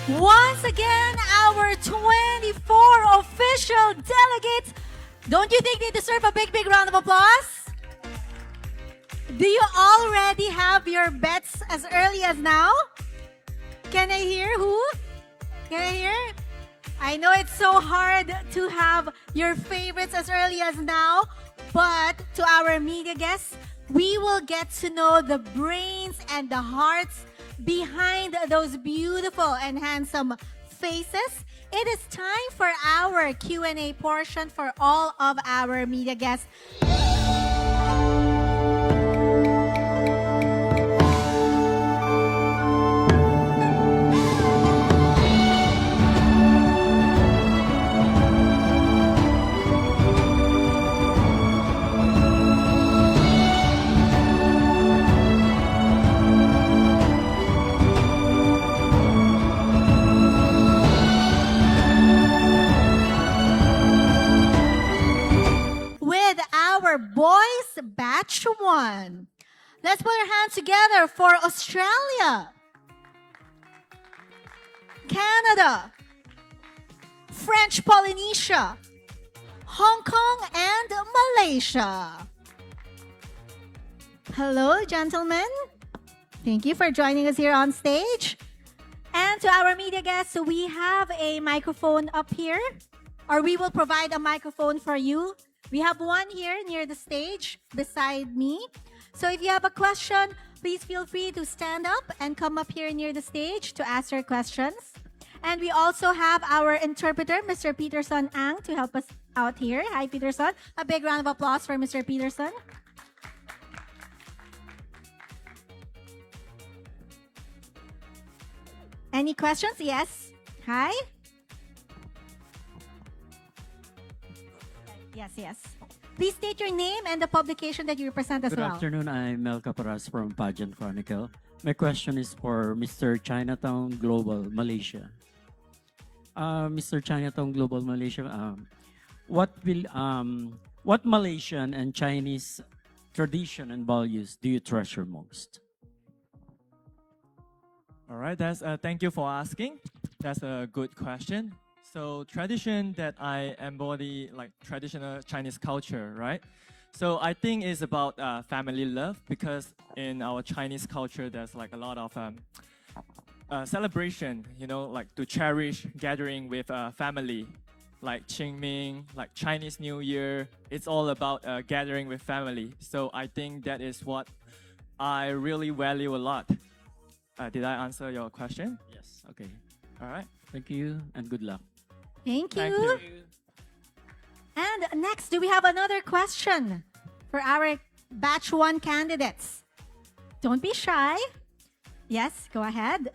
Speaker 5: Once again, our 24 official delegates. Don't you think they deserve a big, big round of applause? Do you already have your bets as early as now? Can I hear who? Can I hear? I know it's so hard to have your favorites as early as now, but to our media guests, we will get to know the brains and the hearts behind those beautiful and handsome faces. It is time for our Q&A portion for all of our media guests. Boys Batch 1. Let's put our hands together for Australia, Canada, French Polynesia, Hong Kong, and Malaysia. Hello, gentlemen. Thank you for joining us here on stage. And to our media guests, we have a microphone up here, or we will provide a microphone for you. We have one here near the stage beside me. So if you have a question, please feel free to stand up and come up here near the stage to ask your questions. And we also have our interpreter, Mr. Peterson Ang, to help us out here. Hi, Peterson. A big round of applause for Mr. Peterson. Any questions? Yes. Hi. Yes. Please state your name and the publication that you represent as
Speaker 22: Good
Speaker 5: well.
Speaker 22: afternoon. I'm Mel Caparas from Pageant Chronicle. My question is for Mr. Chinatown Global Malaysia. Mr. Chinatown Global Malaysia, what Malaysian and Chinese tradition and values do you treasure most?
Speaker 23: All right, thank you for asking. That's a good question. So tradition that I embody, like traditional Chinese culture, right? So I think it's about family love, because in our Chinese culture, there's like a lot of celebration, you know, like to cherish gathering with family, like Qingming, like Chinese New Year. It's all about gathering with family. So I think that is what I really value a lot. Did I answer your question?
Speaker 22: Yes. Okay.
Speaker 23: All right.
Speaker 22: Thank you and good luck.
Speaker 5: Thank you.
Speaker 23: Thank you.
Speaker 5: And next, do we have another question for our batch 1 candidates? Don't be shy. Yes, go ahead.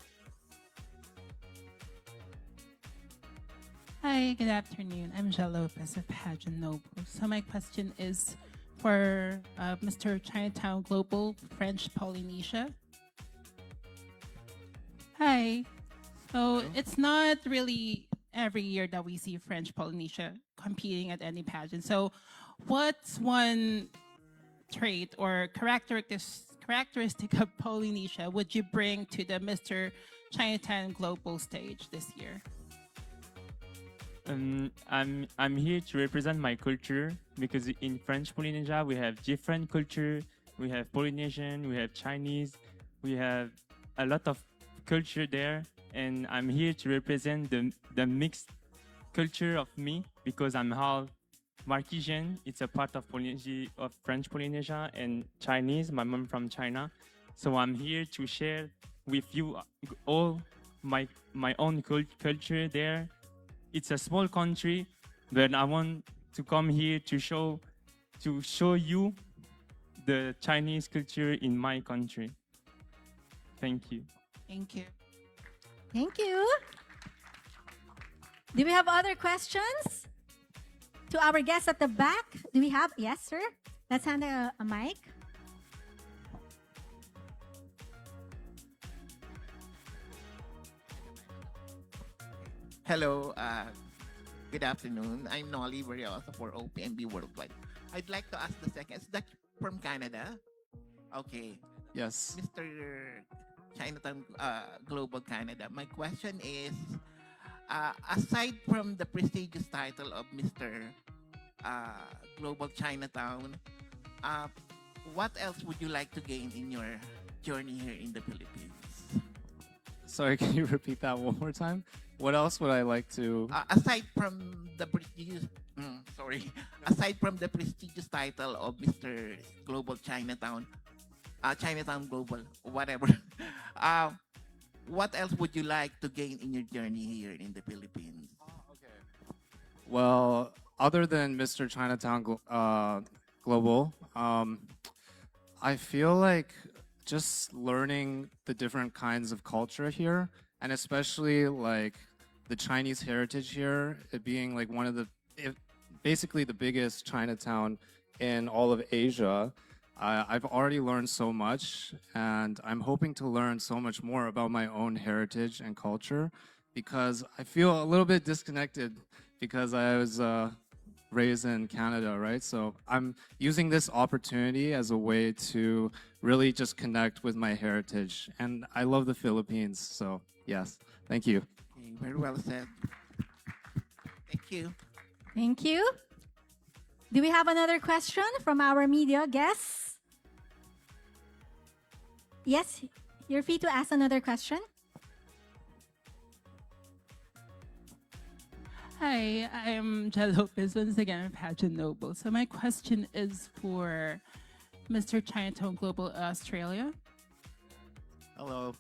Speaker 2: Hi, good afternoon. I'm Jel Lopez of Pageant Noble. So my question is for Mr. Chinatown Global, French Polynesia. Hi. So it's not really every year that we see French Polynesia competing at any pageant. So what's one trait or characteristic of Polynesia would you bring to the Mr. Chinatown Global stage this year?
Speaker 10: I'm here to represent my culture because in French Polynesia we have different culture. We have Polynesian, we have Chinese, we have a lot of culture there, and I'm here to represent the mixed culture of me because I'm half Marquisian. It's a part of Polynesia, of French Polynesia, and Chinese. My mom from China, so I'm here to share with you all my own culture there. It's a small country, but I want to come here to show you the Chinese culture in my country. Thank you.
Speaker 2: Thank you.
Speaker 5: Thank you. Do we have other questions? To our guests at the back, do we have? Yes, sir. Let's hand a mic.
Speaker 3: Hello, good afternoon. I'm Nolly Variosa for OPMB Worldwide. I'd like to ask the second, is that from Canada? Okay.
Speaker 9: Yes.
Speaker 3: Mr. Chinatown Global Canada, my question is, aside from the prestigious title of Mr. Global Chinatown, what else would you like to gain in your journey here in the Philippines?
Speaker 9: Sorry, can you repeat that one more time? What else would I like to?
Speaker 3: Aside from the prestigious, aside from the prestigious title of Mr. Global Chinatown, Chinatown Global, whatever, what else would you like to gain in your journey here in the Philippines?
Speaker 9: Well, other than Mr. Chinatown Global, I feel like just learning the different kinds of culture here, and especially like the Chinese heritage here, it being like one of the, basically the biggest Chinatown in all of Asia. I've already learned so much, and I'm hoping to learn so much more about my own heritage and culture, because I feel a little bit disconnected because I was raised in Canada, right? So I'm using this opportunity as a way to really just connect with my heritage. And I love the Philippines, so yes, thank you.
Speaker 3: Okay, very well said. Thank you.
Speaker 5: Thank you. Do we have another question from our media guests? Yes, you're free to ask another question.
Speaker 2: Hi, I'm Jel Lopez once again of Pageant Noble. So my question is for Mr. Chinatown Global Australia.
Speaker 8: Hello.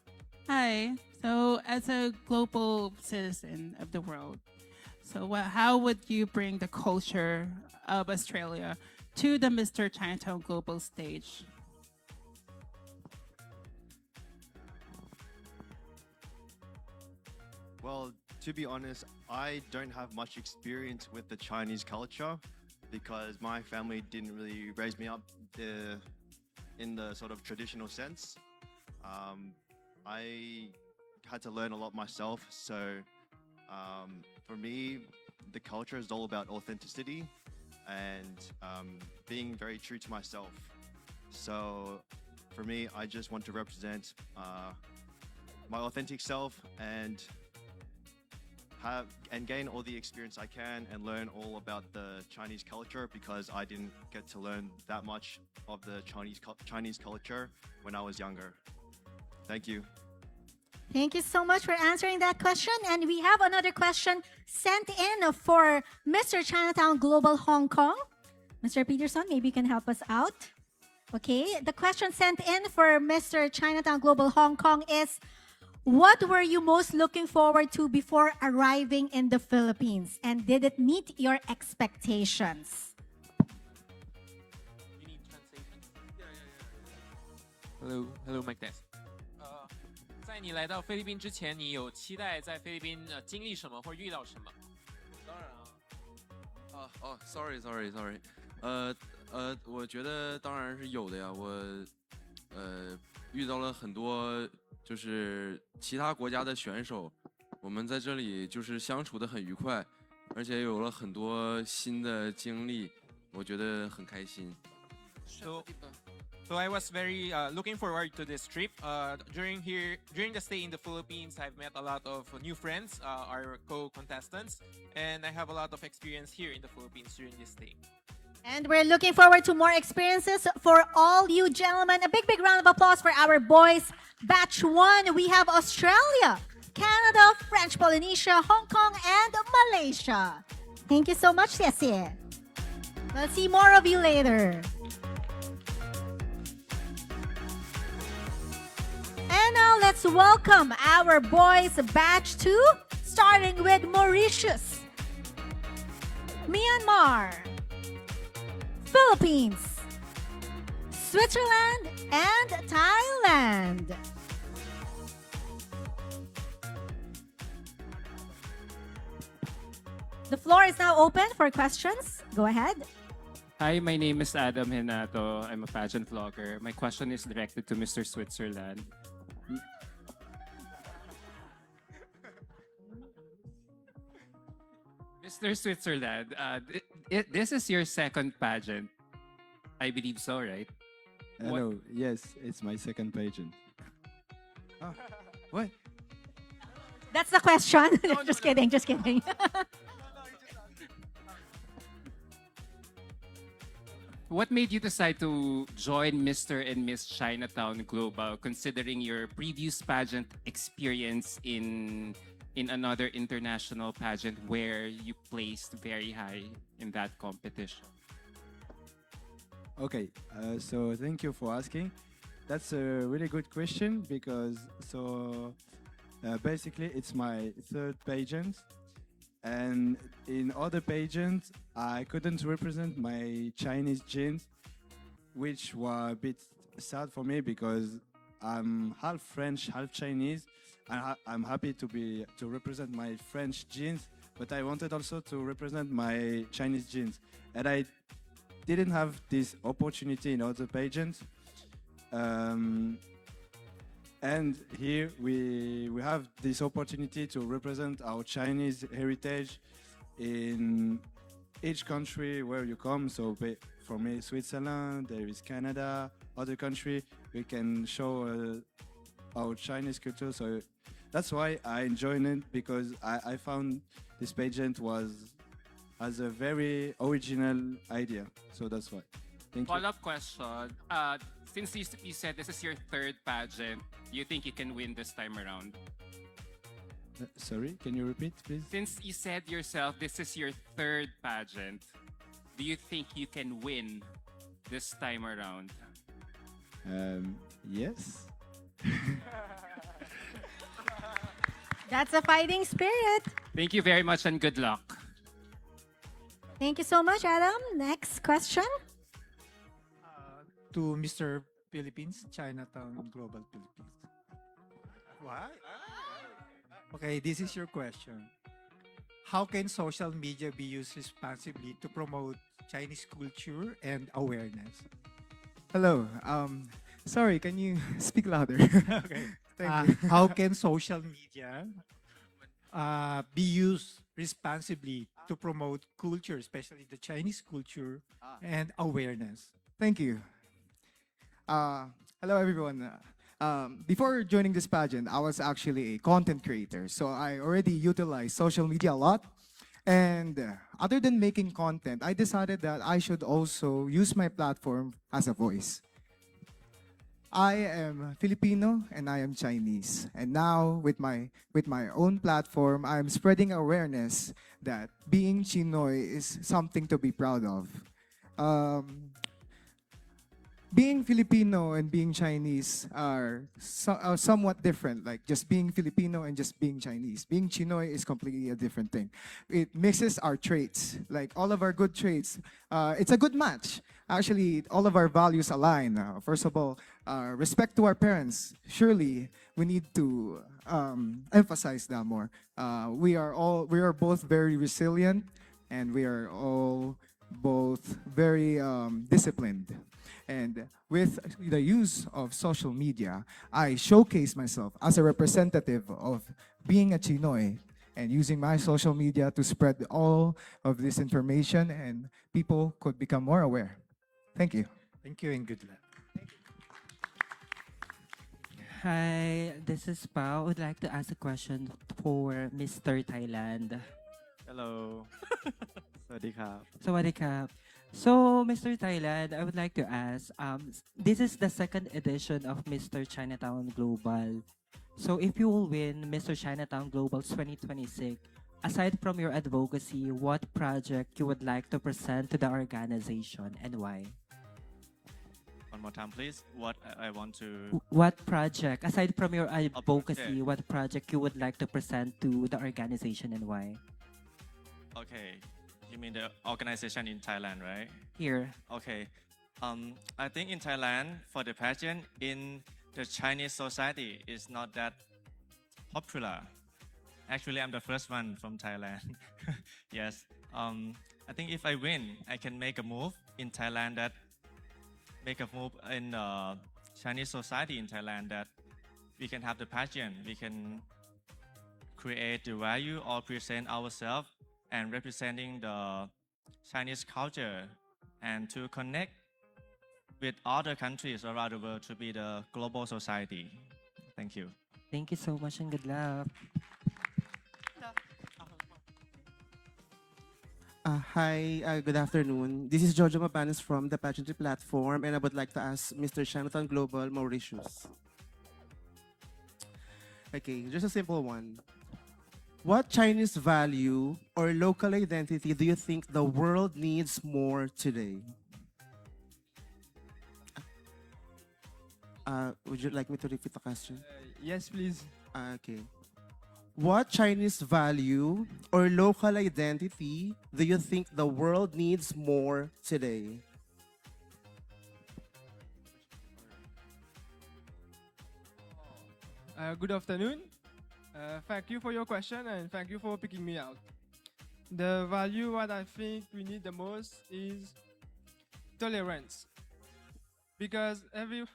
Speaker 2: Hi. So as a global citizen of the world, so how would you bring the culture of Australia to the Mr. Chinatown Global stage?
Speaker 8: Well, to be honest, I don't have much experience with the Chinese culture because my family didn't really raise me up in the sort of traditional sense. I had to learn a lot myself, so for me, the culture is all about authenticity and being very true to myself. So for me, I just want to represent my authentic self and gain all the experience I can and learn all about the Chinese culture, because I didn't get to learn that much of the Chinese culture when I was younger. Thank you.
Speaker 5: Thank you so much for answering that question. And we have another question sent in for Mr. Chinatown Global Hong Kong. Mr. Peterson, maybe you can help us out. Okay, the question sent in for Mr. Chinatown Global Hong Kong is, What were you most looking forward to before arriving in the Philippines? And did it meet your expectations?
Speaker 1: Hello, Mike Test。在你来到菲律宾之前，你有期待在菲律宾经历什么或遇到什么？
Speaker 4: 当然sorry，我觉得当然是有的呀。我遇到了很多就是其他国家的选手，我们在这里就是相处的很愉快，而且有了很多新的经历，我觉得很开心。
Speaker 6: So I was very looking forward to this trip. During the stay in the Philippines, I've met a lot of new friends, our co-contestants, and I have a lot of experience here in the Philippines during this stay.
Speaker 5: And we're looking forward to more experiences for all you gentlemen. A big round of applause for our boys. Batch 1, we have Australia, Canada, French Polynesia, Hong Kong, and Malaysia. Thank you so much, Ceci. We'll see more of you later. And now let's welcome our boys batch 2, starting with Mauritius, Myanmar, Philippines, Switzerland, and Thailand. The floor is now open for questions. Go ahead.
Speaker 24: Hi, my name is Adam Henato. I'm a pageant vlogger. My question is directed to Mr. Switzerland. Mr. Switzerland, this is your second pageant. I believe so, right?
Speaker 11: Hello. Yes, it's my second pageant. What?
Speaker 5: That's the question. Just kidding.
Speaker 24: What made you decide to join Mr. and Miss Chinatown Global, considering your previous pageant experience in another international pageant where you placed very high in that competition?
Speaker 11: Okay, so thank you for asking. That's a really good question because basically it's my third pageant, and in other pageants I couldn't represent my Chinese genes, which were a bit sad for me because I'm half French, half Chinese, and I'm happy to represent my French genes, but I wanted also to represent my Chinese genes, and I didn't have this opportunity in other pageants. And here we have this opportunity to represent our Chinese heritage in each country where you come. So for me, Switzerland, there is Canada, other country, we can show our Chinese culture. So that's why I enjoyed it, because I found this pageant has a very original idea. So that's why. Thank you.
Speaker 24: Follow-up question. Since you said this is your third pageant, do you think you can win this time around?
Speaker 11: Sorry, can you repeat, please?
Speaker 24: Since you said yourself this is your third pageant, do you think you can win this time around?
Speaker 11: Yes.
Speaker 5: That's a fighting spirit.
Speaker 24: Thank you very much and good luck.
Speaker 5: Thank you so much, Adam. Next question.
Speaker 25: To Mr. Philippines, Chinatown Global Philippines. What? Okay, this is your question. How can social media be used responsibly to promote Chinese culture and awareness?
Speaker 26: Hello. Sorry, can you speak louder?
Speaker 25: Okay, thank you. How can social media be used responsibly to promote culture, especially the Chinese culture and awareness?
Speaker 26: Thank you. Hello, everyone. Before joining this pageant, I was actually a content creator. So I already utilized social media a lot. And other than making content, I decided that I should also use my platform as a voice. I am Filipino and I am Chinese. And now with my own platform, I'm spreading awareness that being Chinoy is something to be proud of. being Filipino and being Chinese are somewhat different. Like just being Filipino and just being Chinese. Being Chinoy is completely a different thing. It mixes our traits, like all of our good traits. It's a good match. Actually, all of our values align. First of all, respect to our parents. Surely, we need to emphasize that more. We are both very resilient, and we are all both very disciplined. And with the use of social media, I showcase myself as a representative of being a Chinoy and using my social media to spread all of this information, and people could become more aware. Thank you.
Speaker 25: Thank you and good luck.
Speaker 7: Hi, this is Pao. I would like to ask a question for Mr. Thailand.
Speaker 23: Hello. Sawadee
Speaker 7: Sawadee. So, Mr. Thailand, I would like to ask, this is the second edition of Mr. Chinatown Global. So, if you will win Mr. Chinatown Global 2026, aside from your advocacy, what project you would like to present to the organization and why?
Speaker 23: One more time, please. What I want to.
Speaker 7: What project, aside from your advocacy, what project you would like to present to the organization and why?
Speaker 23: Okay. You mean the organization in Thailand, right?
Speaker 7: Here.
Speaker 23: Okay. I think in Thailand, for the pageant in the Chinese society is not that popular. Actually, I'm the first one from Thailand. Yes. I think if I win, I can make a move in Thailand that make a move in Chinese society in Thailand that we can have the pageant, we can create the value or present ourselves and representing the Chinese culture and to connect with other countries around the world to be the global society. Thank you.
Speaker 7: Thank you so much and good luck.
Speaker 12: Hi, good afternoon. This is Jojo Mabanis from the pageantry platform, and I would like to ask Mr. Chinatown Global Mauritius. Okay, just a simple one. What Chinese value or local identity do you think the world needs more today? Would you like me to repeat the question?
Speaker 23: Yes, please.
Speaker 12: Okay. What Chinese value or local identity do you think the world needs more today?
Speaker 23: Good afternoon. Thank you for your question and thank you for picking me out. The value what I think we need the most is tolerance. Because I'm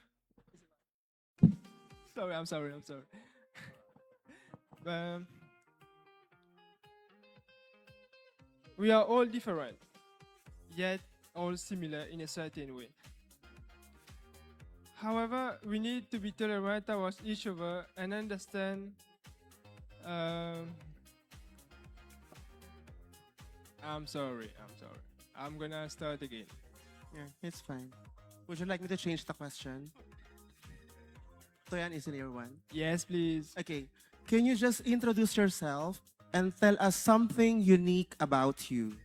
Speaker 23: sorry. We are all different, yet all similar in a certain way. However, we need to be tolerant towards each other and understand I'm sorry. I'm gonna start again.
Speaker 12: Yeah, it's fine. Would you like me to change the question? Toyan, is in your one?
Speaker 23: Yes, please.
Speaker 12: Okay. Can you just introduce yourself and tell us something unique about you?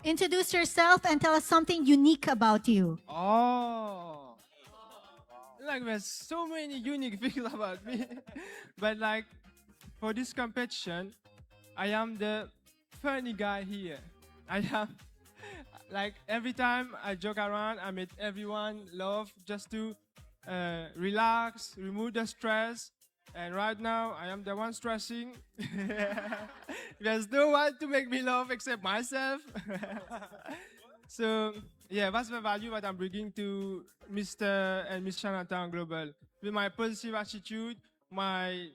Speaker 5: Introduce yourself and tell us something unique about you.
Speaker 23: Oh, like there's so many unique things about me. But like for this competition, I am the funny guy here. I am like every time I joke around, I make everyone laugh just to relax, remove the stress. And right now, I am the one stressing. There's no one to make me laugh except myself. So, yeah, that's the value that I'm bringing to Mr. and Miss Chinatown Global. With my positive attitude, my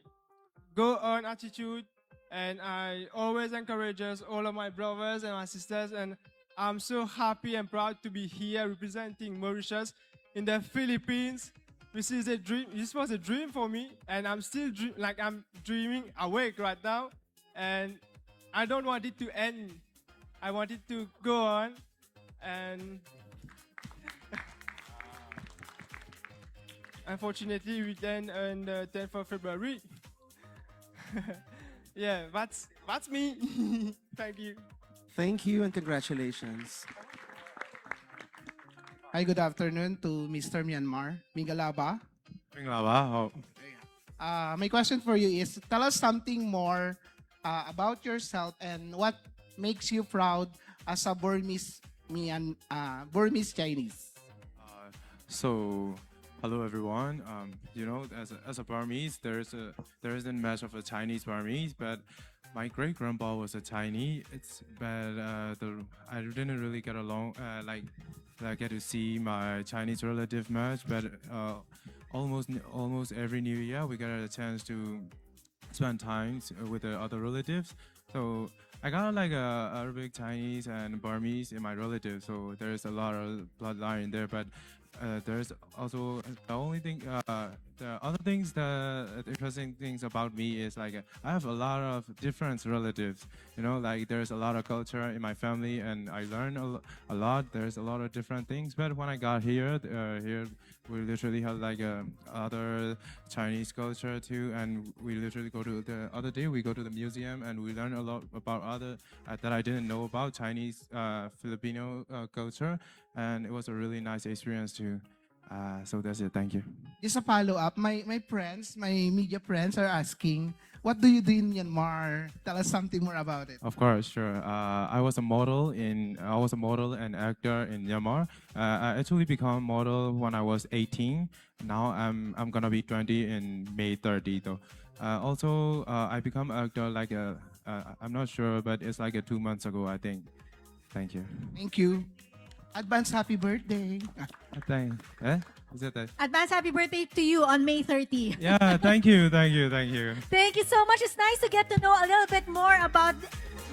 Speaker 23: go-on attitude, and I always encourage all of my brothers and my sisters. And I'm so happy and proud to be here representing Mauritius in the Philippines. This is a dream. This was a dream for me, and I'm still I'm dreaming awake right now, and I don't want it to end. I want it to go on, and unfortunately, we end on the 10th of February. Yeah, that's me. Thank you.
Speaker 12: Thank you and congratulations.
Speaker 13: Hi, good afternoon to Mr. Myanmar, Mingalaba. My question for you is, tell us something more about yourself and what makes you proud as a Burmese Chinese.
Speaker 15: So, hello everyone. You know, as a Burmese, there isn't much of a Chinese Burmese, but my great grandpa was a Chinese. I didn't really get along. I get to see my Chinese relative much, but almost every New Year we get a chance to spend time with the other relatives. So I got like a Arabic, Chinese, and Burmese in my relatives. So there's a lot of bloodline in there, but there's also the other things, the interesting things about me is like I have a lot of different relatives. You know, like there's a lot of culture in my family, and I learn a lot. There's a lot of different things. But when I got here, we literally have like other Chinese culture too, and we literally go to the other day we go to the museum and we learn a lot about other that I didn't know about Chinese Filipino culture, and it was a really nice experience too. So that's it. Thank you.
Speaker 13: Just a follow-up, my friends, my media friends are asking, what do you do in Myanmar? Tell us something more about it.
Speaker 15: Of course, sure. I was a model and actor in Myanmar. I actually became a model when I was 18. Now I'm gonna be 20 in May 30 though. Also, I become actor like I'm not sure, but it's like 2 months ago, I think. Thank you.
Speaker 13: Thank you. Advance happy birthday.
Speaker 15: Is that?
Speaker 5: Advance happy birthday to you on May 30.
Speaker 15: Yeah, thank you.
Speaker 5: Thank you so much. It's nice to get to know a little bit more about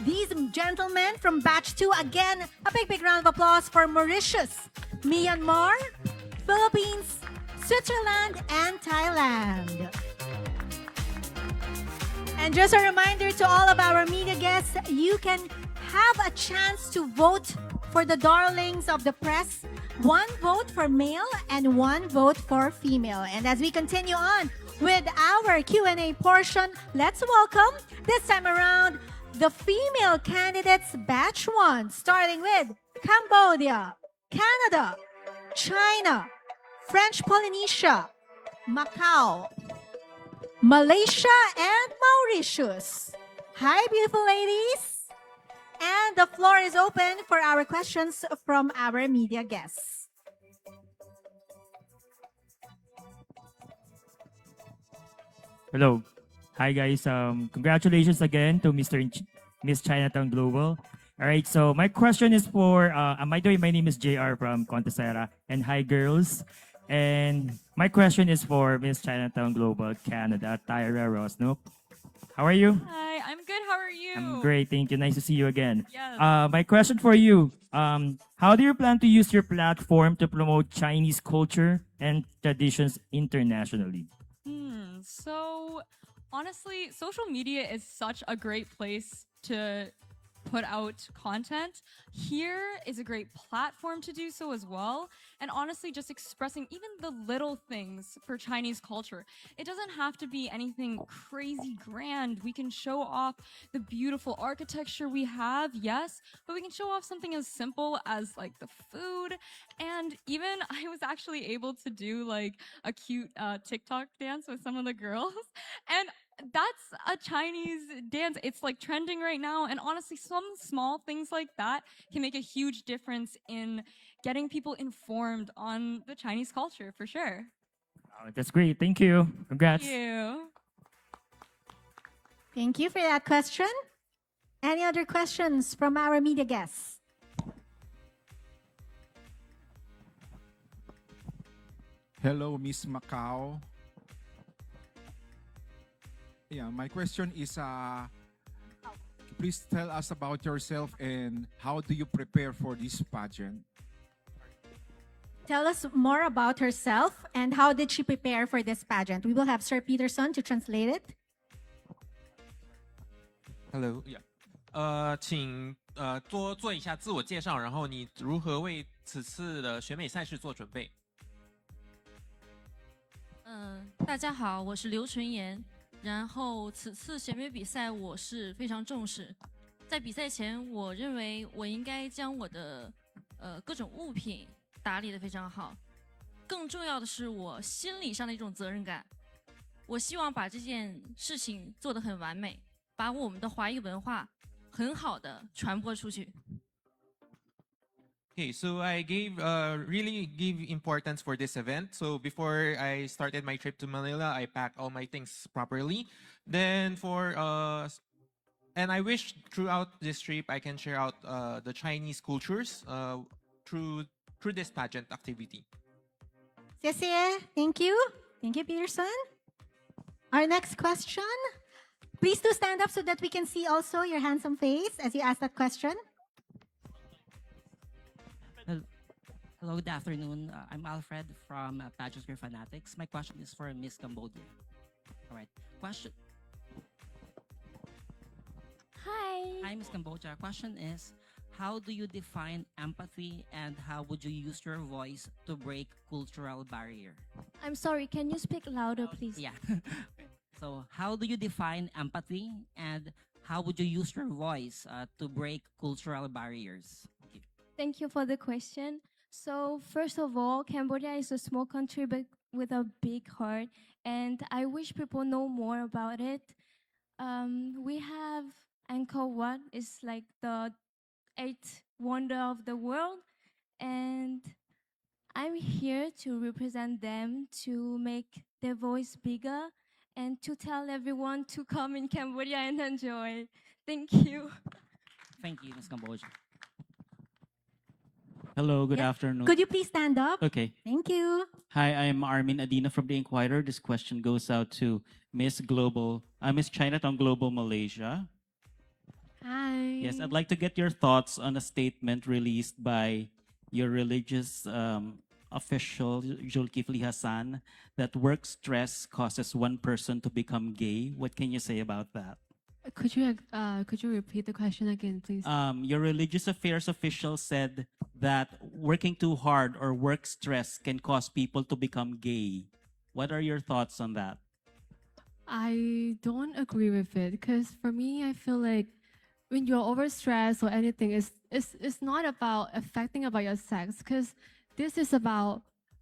Speaker 5: these gentlemen from Batch 2. Again, a big round of applause for Mauritius, Myanmar, Philippines, Switzerland, and Thailand. And just a reminder to all of our media guests, you can have a chance to vote for the darlings of the press. 1 vote for male and 1 vote for female. And as we continue on with our Q&A portion, let's welcome, this time around, the female candidates Batch 1, starting with Cambodia, Canada, China, French Polynesia, Macau, Malaysia, and Mauritius. Hi, beautiful ladies. And the floor is open for our questions from our media guests.
Speaker 16: Hello. Hi, guys. Congratulations again to Miss Chinatown Global. All right, so my question is for, by the way, my name is JR from Contesera. And hi, girls. And my question is for Miss Chinatown Global Canada, Tyra Rosnook. How are you?
Speaker 17: Hi, I'm good. How are you?
Speaker 16: I'm great, thank you. Nice to see you again.
Speaker 17: Yes.
Speaker 16: My question for you, how do you plan to use your platform to promote Chinese culture and traditions internationally?
Speaker 17: So honestly, social media is such a great place to put out content. Here is a great platform to do so as well. And honestly, just expressing even the little things for Chinese culture. It doesn't have to be anything crazy grand. We can show off the beautiful architecture we have, yes, but we can show off something as simple as like the food. And even I was actually able to do like a cute TikTok dance with some of the girls. And that's a Chinese dance. It's like trending right now. And honestly, some small things like that can make a huge difference in getting people informed on the Chinese culture for sure.
Speaker 16: That's great. Thank you. Congrats.
Speaker 17: Thank you.
Speaker 5: Thank you for that question. Any other questions from our media guests?
Speaker 18: Hello, Miss Macau. Yeah, my question is, please tell us about yourself and how do you prepare for this pageant?
Speaker 5: Tell us more about herself and how did she prepare for this pageant. We will have Sir Peterson to translate it.
Speaker 6: Hello, yeah. 请多做一下自我介绍，然后你如何为此次的选美赛事做准备？
Speaker 19: 大家好，我是刘纯妍。然后此次选美比赛我是非常重视，在比赛前，我认为我应该将我的各种物品打理的非常好，更重要的是我心理上的一种责任感。我希望把这件事情做得很完美，把我们的华裔文化很好的传播出去。
Speaker 6: Okay, so I really gave importance for this event. So before I started my trip to Manila, I packed all my things properly. Then and I wish throughout this trip I can share out the Chinese cultures through this pageant activity.
Speaker 5: 谢谢. Thank you. Thank you, Peterson. Our next question. Please do stand up so that we can see also your handsome face as you ask that question.
Speaker 9: Hello, good afternoon. I'm Alfred from Pageantry Fanatics. My question is for Miss Cambodia. All right. Question.
Speaker 10: Hi.
Speaker 9: Hi, Miss Cambodia. Question is, how do you define empathy and how would you use your voice to break cultural barrier?
Speaker 10: I'm sorry, can you speak louder, please?
Speaker 9: Yeah. So, how do you define empathy and how would you use your voice to break cultural barriers? Thank you.
Speaker 10: Thank you for the question. So, first of all, Cambodia is a small country but with a big heart, and I wish people know more about it. We have Angkor Wat, is like the eighth wonder of the world, and I'm here to represent them, to make their voice bigger, and to tell everyone to come in Cambodia and enjoy. Thank you.
Speaker 9: Thank you, Miss Cambodia.
Speaker 14: Hello, good
Speaker 5: Yes.
Speaker 14: afternoon.
Speaker 5: Could you please stand up?
Speaker 14: Okay.
Speaker 5: Thank you.
Speaker 14: Hi, I'm Armin Adina from The Inquirer. This question goes out to Miss Chinatown Global Malaysia.
Speaker 10: Hi.
Speaker 14: Yes, I'd like to get your thoughts on a statement released by your religious official, Zulkifli Hassan, that work stress causes one person to become gay. What can you say about that?
Speaker 20: Could you repeat the question again, please?
Speaker 14: Your religious affairs official said that working too hard or work stress can cause people to become gay. What are your thoughts on that?
Speaker 20: I don't agree with it because for me, I feel like when you're overstressed or anything, it's not about affecting about your sex because this is about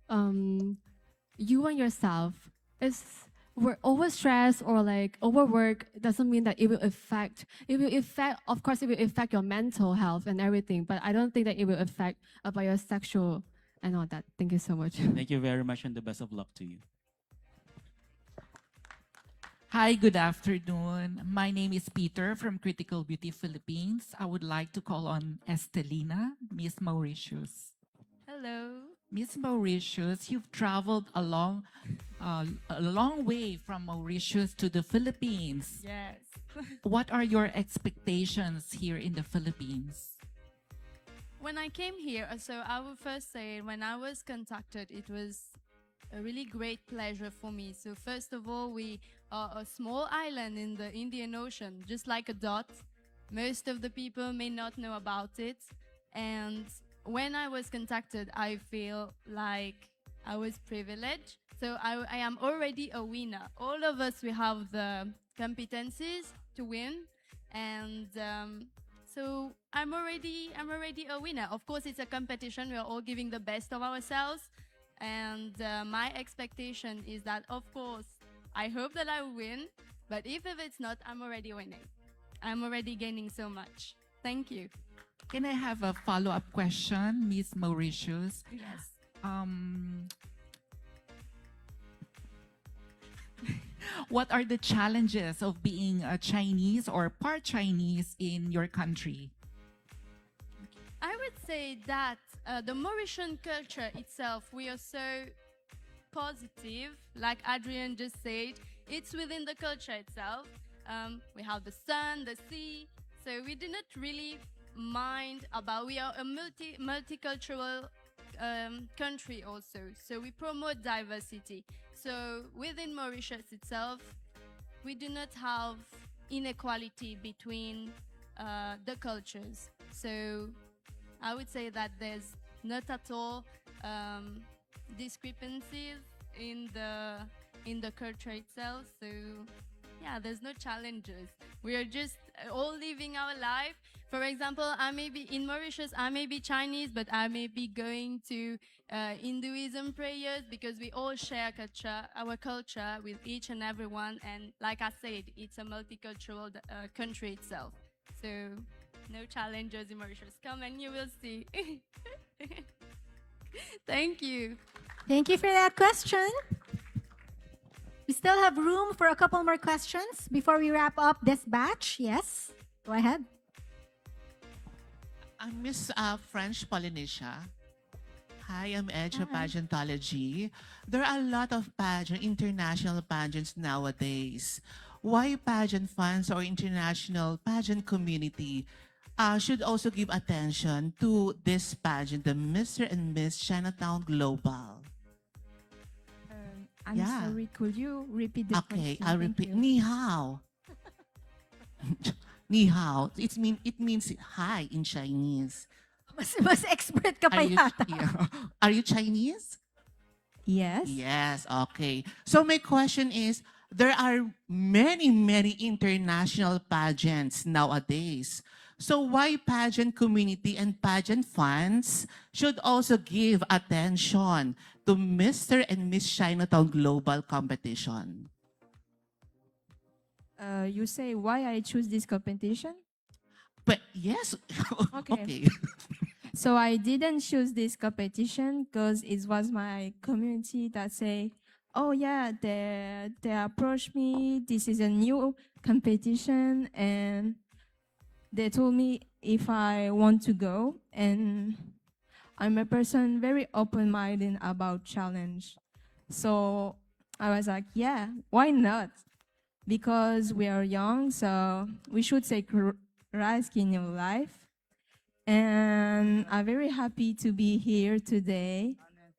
Speaker 20: you and yourself. We're overstressed or like overwork doesn't mean that it will affect, of course, it will affect your mental health and everything, but I don't think that it will affect about your sexual and all that. Thank you so much.
Speaker 14: Thank you very much and the best of luck to you.
Speaker 21: Hi, good afternoon. My name is Peter from Critical Beauty Philippines. I would like to call on Estelina, Miss Mauritius.
Speaker 10: Hello.
Speaker 21: Miss Mauritius, you've traveled a long way from Mauritius to the Philippines.
Speaker 10: Yes.
Speaker 21: What are your expectations here in the Philippines?
Speaker 22: When I came here, so I would first say when I was contacted, it was a really great pleasure for me. So first of all, we are a small island in the Indian Ocean, just like a dot. Most of the people may not know about it. And when I was contacted, I feel like I was privileged. So I am already a winner. All of us, we have the competencies to win. And so I'm already a winner. Of course, it's a competition. We are all giving the best of ourselves. And my expectation is that, of course, I hope that I win. But if it's not, I'm already winning. I'm already gaining so much. Thank you.
Speaker 21: Can I have a follow-up question, Miss Mauritius?
Speaker 22: Yes.
Speaker 21: What are the challenges of being a Chinese or part Chinese in your country?
Speaker 22: I would say that the Mauritian culture itself, we are so positive, like Adrian just said. It's within the culture itself. We have the sun, the sea, so we do not really mind about. We are a multicultural country also, so we promote diversity. So within Mauritius itself, we do not have inequality between the cultures. So I would say that there's not at all discrepancies in the culture itself. So yeah, there's no challenges. We are just all living our life. For example, I may be in Mauritius, I may be Chinese, but I may be going to Hinduism prayers because we all share our culture with each and everyone. And like I said, it's a multicultural country itself. So no challenges in Mauritius. Come and you will see. Thank you.
Speaker 5: Thank you for that question. We still have room for a couple more questions before we wrap up this batch. Yes, go ahead.
Speaker 1: I'm Miss French Polynesia. Hi, I'm Edge of
Speaker 5: Hi.
Speaker 1: Pageantology. There are a lot of international pageants nowadays. Why pageant fans or international pageant community should also give attention to this pageant, the Mr. and Miss Chinatown Global?
Speaker 2: I'm
Speaker 1: Yeah.
Speaker 2: sorry, could you repeat the
Speaker 1: Okay,
Speaker 2: question?
Speaker 1: I'll
Speaker 2: Thank
Speaker 1: repeat.
Speaker 2: you.
Speaker 1: Ni hao. Ni hao. It means hi in Chinese.
Speaker 5: Mas expert ka pa yata.
Speaker 1: Are you Chinese?
Speaker 2: Yes.
Speaker 1: Yes, okay. So my question is, there are many international pageants nowadays. So why pageant community and pageant fans should also give attention to Mr. and Miss Chinatown Global competition?
Speaker 2: You say why I choose this competition?
Speaker 1: But yes, okay.
Speaker 2: So I didn't choose this competition because it was my community that say, oh yeah, they approached me. This is a new competition, and they told me if I want to go. And I'm a person very open-minded about challenge. So I was like, yeah, why not? Because we are young, so we should take risk in your life. And I'm very happy to be here today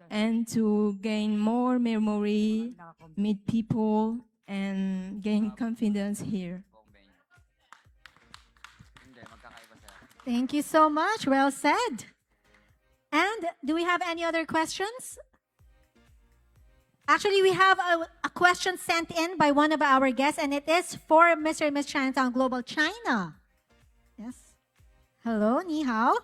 Speaker 2: and to gain more memory, meet people, and gain confidence here.
Speaker 5: Thank you so much. Well said. And do we have any other questions? Actually, we have a question sent in by one of our guests, and it is for Mr. and Miss Chinatown Global China. Yes. Hello, ni hao.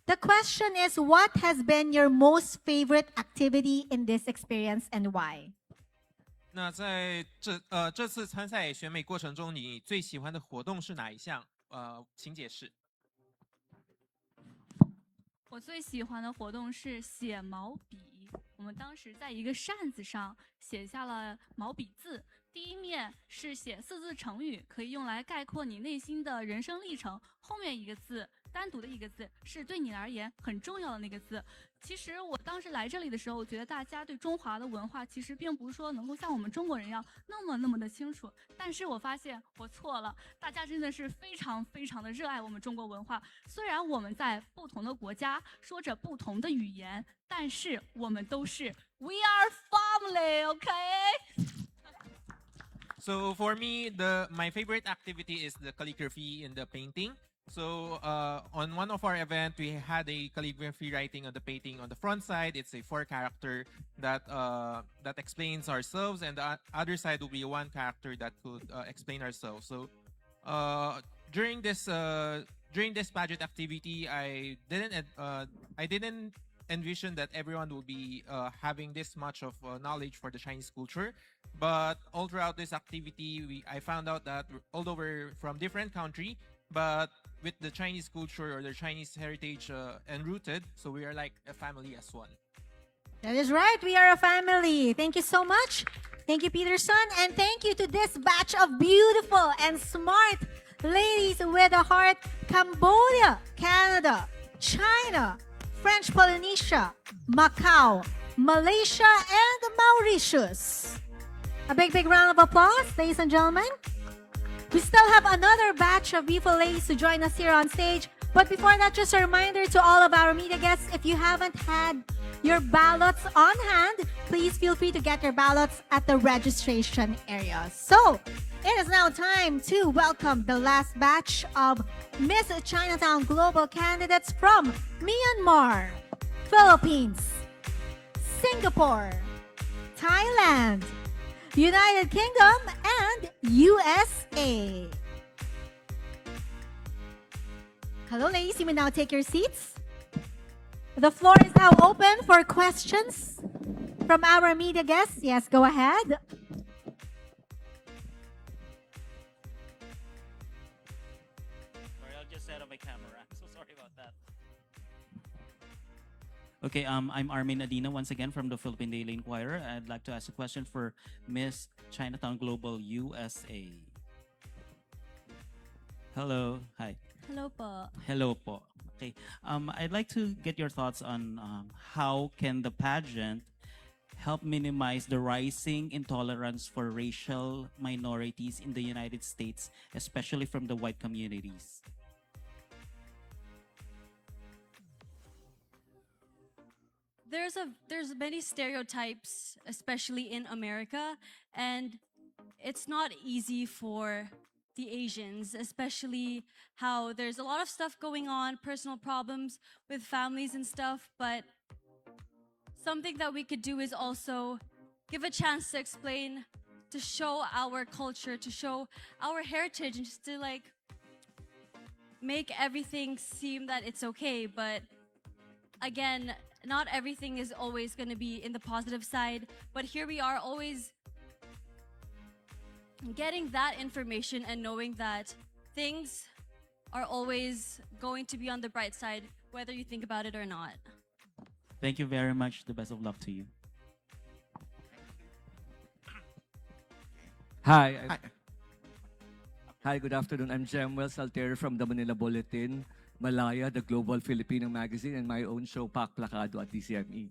Speaker 5: The question is, what has been your most favorite activity in this experience and why?
Speaker 6: 那在这次参赛选美过程中，你最喜欢的活动是哪一项？请解释。
Speaker 3: 我最喜欢的活动是写毛笔。我们当时在一个扇子上写下了毛笔字，第一面是写4字成语，可以用来概括你内心的人生历程。后面一个字，单独的一个字，是对你而言很重要的那个字。其实我当时来这里的时候，我觉得大家对中华的文化其实并不是说能够像我们中国人一样那么的清楚。但是我发现我错了，大家真的是非常的热爱我们中国文化。虽然我们在不同的国家说着不同的语言，但是我们都是 We are family, okay?
Speaker 6: So for me, my favorite activity is the calligraphy and the painting. So on one of our event, we had a calligraphy writing on the painting on the front side. It's a 4-character that explains ourselves, and the other side will be one character that could explain ourselves. So during this pageant activity, I didn't envision that everyone will be having this much of knowledge for the Chinese culture. But all throughout this activity, I found out that although we're from different country, but with the Chinese culture or the Chinese heritage enrooted, so we are like a family as one.
Speaker 5: That is right. We are a family. Thank you so much. Thank you, Peterson. And thank you to this batch of beautiful and smart ladies with a heart. Cambodia, Canada, China, French Polynesia, Macau, Malaysia, and Mauritius. A big round of applause, ladies and gentlemen. We still have another batch of beautiful ladies to join us here on stage. But before that, just a reminder to all of our media guests, if you haven't had your ballots on hand, please feel free to get your ballots at the registration area. So, it is now time to welcome the last batch of Miss Chinatown Global candidates from Myanmar, Philippines, Singapore, Thailand, United Kingdom, and USA. Hello, ladies. You may now take your seats. The floor is now open for questions from our media guests. Yes, go ahead.
Speaker 14: Sorry, I'll just set up my camera. I'm so sorry about that. Okay, I'm Armin Adina once again from the Philippine Daily Inquirer. I'd like to ask a question for Miss Chinatown Global USA. Hello, hi.
Speaker 4: Hello po.
Speaker 14: Hello po. Okay, I'd like to get your thoughts on how can the pageant help minimize the rising intolerance for racial minorities in the United States, especially from the white communities?
Speaker 4: There's many stereotypes, especially in America, and it's not easy for the Asians, especially how there's a lot of stuff going on, personal problems with families and stuff, but something that we could do is also give a chance to explain, to show our culture, to show our heritage, and just to like make everything seem that it's okay. But again, not everything is always going to be in the positive side, but here we are always getting that information and knowing that things are always going to be on the bright side, whether you think about it or not.
Speaker 14: Thank you very much. The best of luck to you.
Speaker 8: Hi. Hi, good afternoon. I'm Jemuel Salter from the Manila Bulletin, Malaya, the global Filipino magazine, and my own show, Pak Placado at DCME.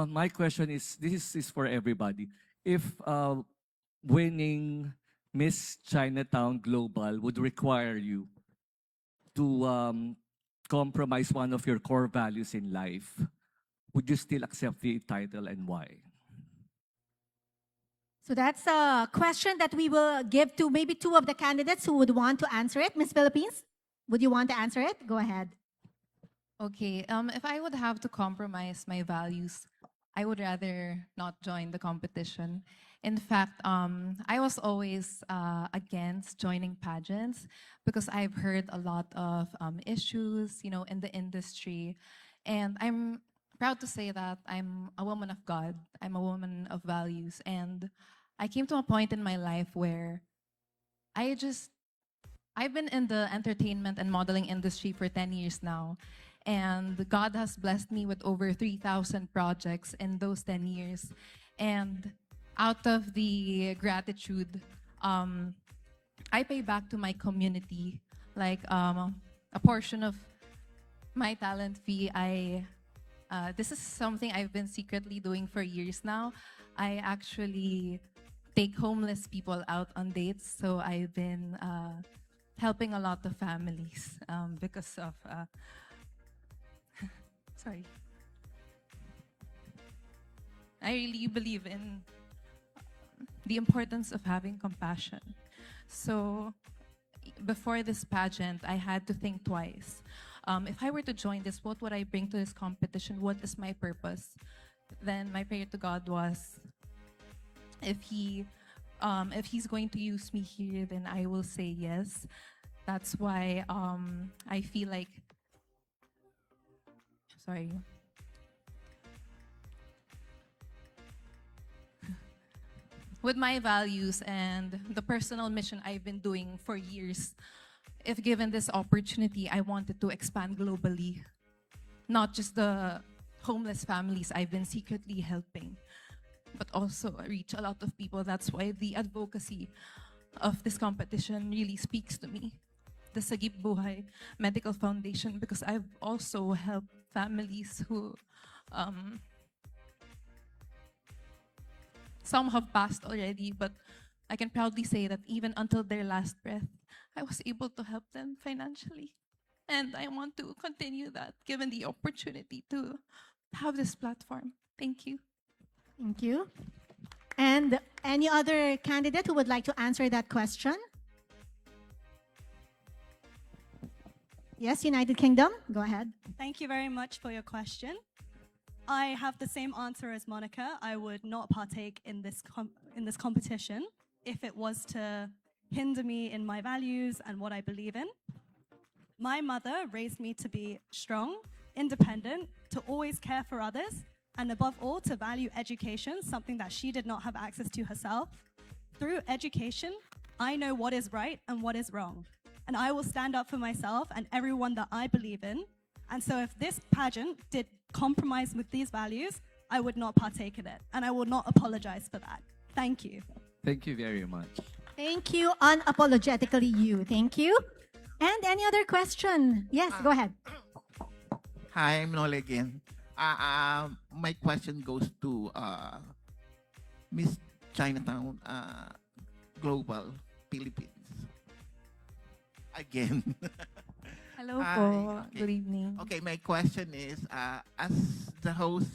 Speaker 8: My question is, this is for everybody. If winning Miss Chinatown Global would require you to compromise one of your core values in life, would you still accept the title and why?
Speaker 5: So that's a question that we will give to maybe two of the candidates who would want to answer it. Miss Philippines, would you want to answer it? Go ahead.
Speaker 11: Okay, if I would have to compromise my values, I would rather not join the competition. In fact, I was always against joining pageants because I've heard a lot of issues, in the industry. And I'm proud to say that I'm a woman of God. I'm a woman of values. And I came to a point in my life where I've been in the entertainment and modeling industry for 10 years now. And God has blessed me with over 3,000 projects in those 10 years. And out of the gratitude, I pay back to my community, like a portion of my talent fee. This is something I've been secretly doing for years now. I actually take homeless people out on dates. So I've been helping a lot of families because of, sorry. I really believe in the importance of having compassion. So before this pageant, I had to think twice. If I were to join this, what would I bring to this competition? What is my purpose? Then my prayer to God was, if He's going to use me here, then I will say yes. That's why I feel like, sorry. With my values and the personal mission I've been doing for years, if given this opportunity, I wanted to expand globally, not just the homeless families I've been secretly helping, but also reach a lot of people. That's why the advocacy of this competition really speaks to me. The Sagip Buhay Medical Foundation, because I've also helped families who some have passed already, but I can proudly say that even until their last breath, I was able to help them financially. And I want to continue that, given the opportunity to have this platform. Thank you.
Speaker 5: Thank you. And any other candidate who would like to answer that question? Yes, United Kingdom, go ahead.
Speaker 24: Thank you very much for your question. I have the same answer as Monica. I would not partake in this competition if it was to hinder me in my values and what I believe in. My mother raised me to be strong, independent, to always care for others, and above all, to value education, something that she did not have access to herself. Through education, I know what is right and what is wrong. And I will stand up for myself and everyone that I believe in. And so if this pageant did compromise with these values, I would not partake in it. And I will not apologize for that. Thank you.
Speaker 8: Thank you very much.
Speaker 5: Thank you, unapologetically you. Thank you. And any other question? Yes, go ahead.
Speaker 7: Hi, I'm Nole again. My question goes to Miss Chinatown Global Philippines. Again.
Speaker 11: Hello
Speaker 7: Hi,
Speaker 11: po.
Speaker 7: okay.
Speaker 11: Good evening.
Speaker 7: Okay, my question is, as the host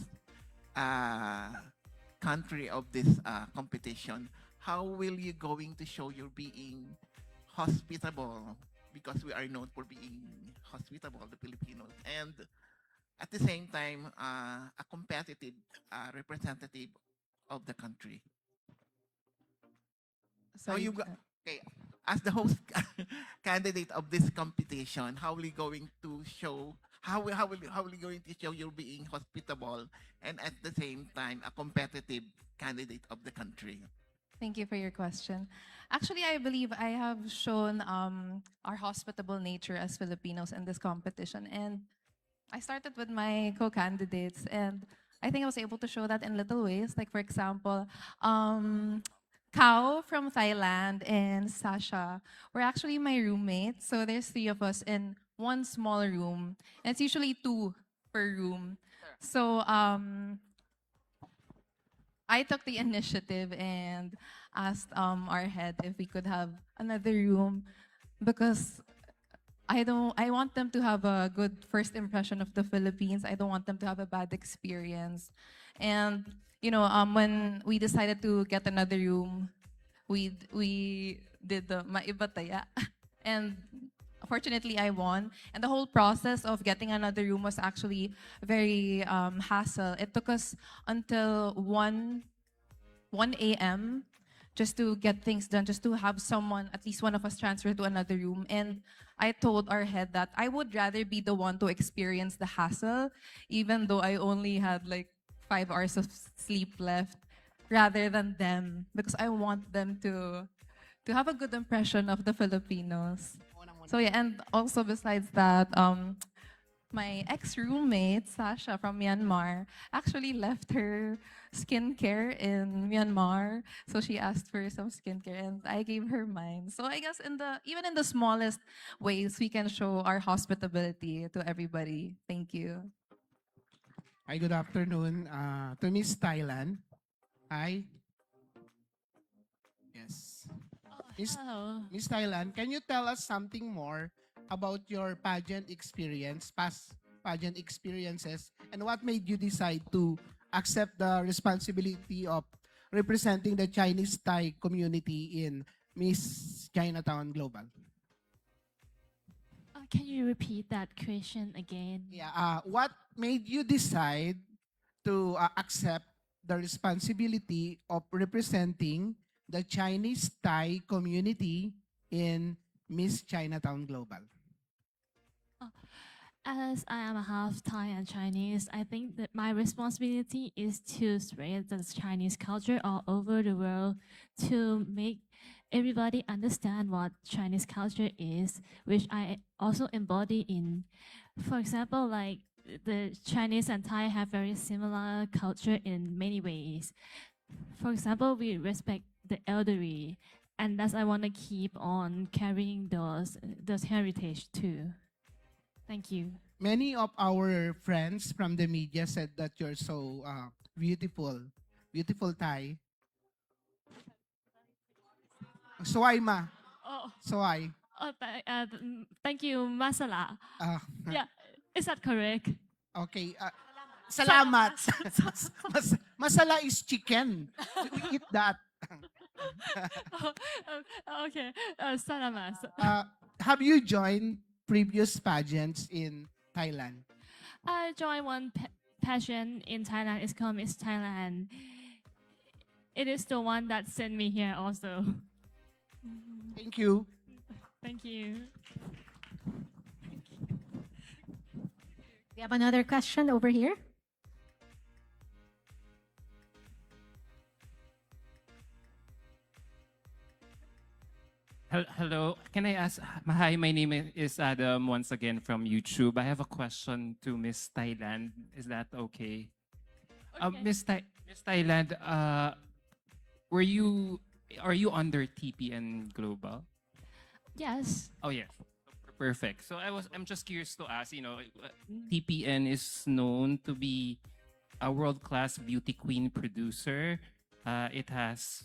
Speaker 7: country of this competition, how will you going to show your being hospitable? Because we are known for being hospitable, the Filipinos, and at the same time, a competitive representative of the country. So
Speaker 11: Sorry,
Speaker 7: you go, okay, as the host candidate of this competition, how will you going to show how will you going to show you're being hospitable and at the same time a competitive candidate of the country?
Speaker 11: Thank you for your question. Actually, I believe I have shown our hospitable nature as Filipinos in this competition. And I started with my co-candidates, and I think I was able to show that in little ways. Like, for example, Kao from Thailand and Sasha were actually my roommates. So there's 3 of us in one small room. And it's usually 2 per room. So I took the initiative and asked our head if we could have another room because I want them to have a good first impression of the Philippines. I don't want them to have a bad experience. And when we decided to get another room, we did the maibataya. And fortunately, I won. And the whole process of getting another room was actually very hassle. It took us until 1 a.m. just to get things done, just to have someone, at least one of us, transfer to another room. And I told our head that I would rather be the one to experience the hassle, even though I only had like 5 hours of sleep left, rather than them, because I want them to have a good impression of the Filipinos. So yeah, and also besides that, my ex-roommate, Sasha from Myanmar, actually left her skincare in Myanmar. So she asked for some skincare and I gave her mine. So I guess even in the smallest ways, we can show our hospitality to everybody. Thank you.
Speaker 12: Hi, good afternoon. To Miss Thailand. Hi. Yes.
Speaker 13: Hello.
Speaker 12: Miss Thailand, can you tell us something more about your pageant experience, past pageant experiences, and what made you decide to accept the responsibility of representing the Chinese Thai community in Miss Chinatown Global?
Speaker 13: Can you repeat that question again?
Speaker 12: Yeah. What made you decide to accept the responsibility of representing the Chinese Thai community in Miss Chinatown Global?
Speaker 13: As I am half Thai and Chinese, I think that my responsibility is to spread the Chinese culture all over the world, to make everybody understand what Chinese culture is, which I also embody in. For example, like the Chinese and Thai have very similar culture in many ways. For example, we respect the elderly, and thus I want to keep on carrying those heritage too. Thank you.
Speaker 12: Many of our friends from the media said that you're so beautiful. Beautiful Thai. Soy ma.
Speaker 13: Oh.
Speaker 12: Soy.
Speaker 13: Thank you, Masala. Yeah, is that correct?
Speaker 12: Okay. Salamat. Masala is chicken. We eat that.
Speaker 13: Okay. Salamat.
Speaker 12: Have you joined previous pageants in Thailand?
Speaker 13: I joined one pageant in Thailand. It's called Miss Thailand. It is the one that sent me here also.
Speaker 12: Thank you.
Speaker 13: Thank you.
Speaker 5: We have another question over here.
Speaker 15: Hello, can I ask? Hi, my name is Adam once again from YouTube. I have a question to Miss Thailand. Is that okay? Miss Thailand, were you are you under TPN Global?
Speaker 2: Yes.
Speaker 15: Oh yes. Perfect. So I'm just curious to ask, TPN is known to be a world-class beauty queen producer. It has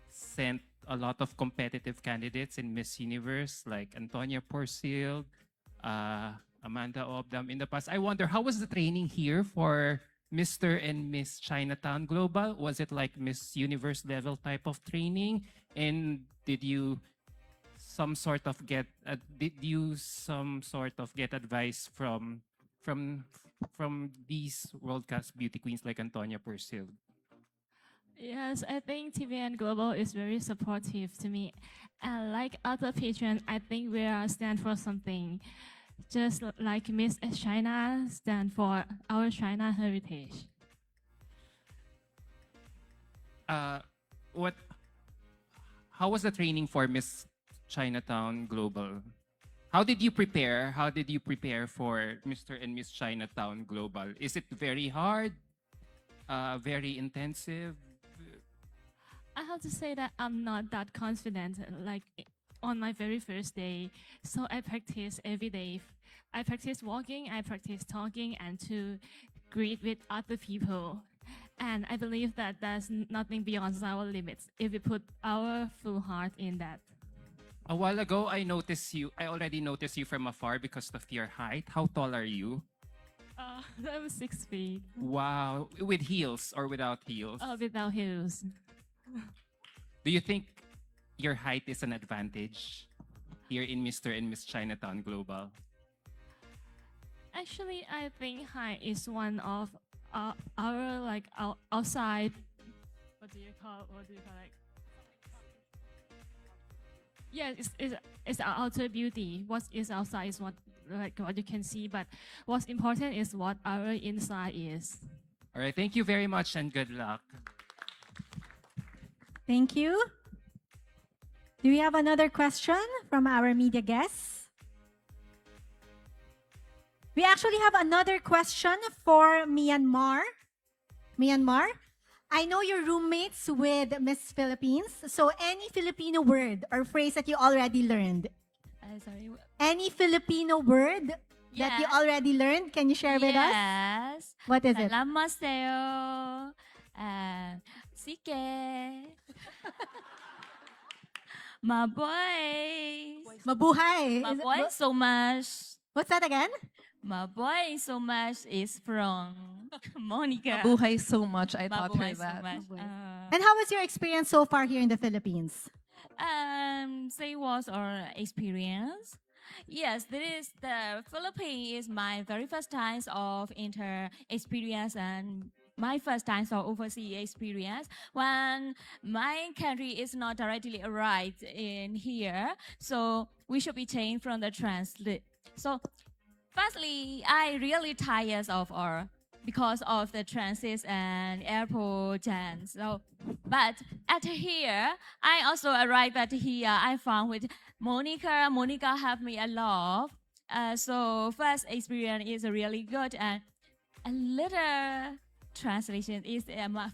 Speaker 15: sent a lot of competitive candidates in Miss Universe like Antonia Porcil, Amanda Obdam in the past. I wonder, how was the training here for Mr. and Miss Chinatown Global? Was it like Miss Universe level type of training? And did you some sort of get advice from these world-class beauty queens like Antonia Porcil?
Speaker 13: Yes, I think TVN Global is very supportive to me. And like other patrons, I think we are stand for something. Just like Miss China stand for our China heritage.
Speaker 15: How was the training for Miss Chinatown Global? How did you prepare? How did you prepare for Mr. and Miss Chinatown Global? Is it very hard? Very intensive?
Speaker 13: I have to say that I'm not that confident like on my very first day. So I practice every day. I practice walking, I practice talking, and to greet with other people. And I believe that there's nothing beyond our limits if we put our full heart in that.
Speaker 15: A while ago, I already noticed you from afar because of your height. How tall are you?
Speaker 13: I'm 6 feet.
Speaker 15: Wow. With heels or without heels?
Speaker 13: Without heels.
Speaker 15: Do you think your height is an advantage here in Mr. and Miss Chinatown Global?
Speaker 13: Actually, I think height is one of our like outside. What do you call it? Yeah, it's our outer beauty. What is outside is what you can see, but what's important is what our inside is.
Speaker 15: All right, thank you very much and good luck.
Speaker 5: Thank you. Do we have another question from our media guests? We actually have another question for Myanmar. I know you're roommates with Miss Philippines, so any Filipino word or phrase that you already learned?
Speaker 16: Sorry.
Speaker 5: Any Filipino word that you already learned? Can you share with us?
Speaker 16: Yes.
Speaker 5: What is it?
Speaker 16: Salamat sa'yo. Sige. Mabuhay.
Speaker 5: Mabuhay.
Speaker 16: Mabuhay so much.
Speaker 5: What's that again?
Speaker 16: Mabuhay so much is from Monica.
Speaker 11: Mabuhay so much. I taught her
Speaker 16: Mabuhay
Speaker 11: that.
Speaker 16: so much.
Speaker 5: And how was your experience so far here in the Philippines?
Speaker 16: Say was our experience. Yes, the Philippines is my very first time of inter experience and my first time of overseas experience. When my country is not directly arrived in here, so we should be changed from the translate. So, firstly, I really tired of because of the transit and airport and so. But at here, I also arrived at here. I found with Monica. Monica helped me a lot. So first experience is really good and a little translation is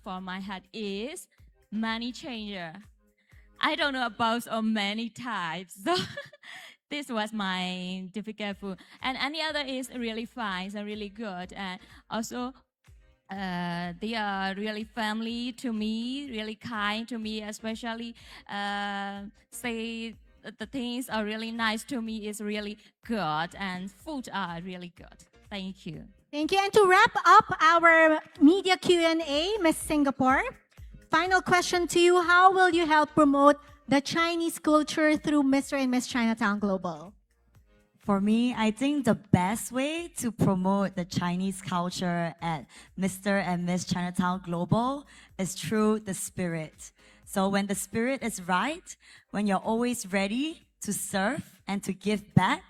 Speaker 16: for my head is money changer. I don't know about so many types. So this was my difficult food. And any other is really fine and really good. And also, they are really family to me, really kind to me, especially say the things are really nice to me is really good and food are really good. Thank you.
Speaker 5: Thank you. And to wrap up our media Q&A, Miss Singapore, final question to you. How will you help promote the Chinese culture through Mr. and Miss Chinatown Global?
Speaker 17: For me, I think the best way to promote the Chinese culture at Mr. and Miss Chinatown Global is through the spirit. So when the spirit is right, when you're always ready to serve and to give back,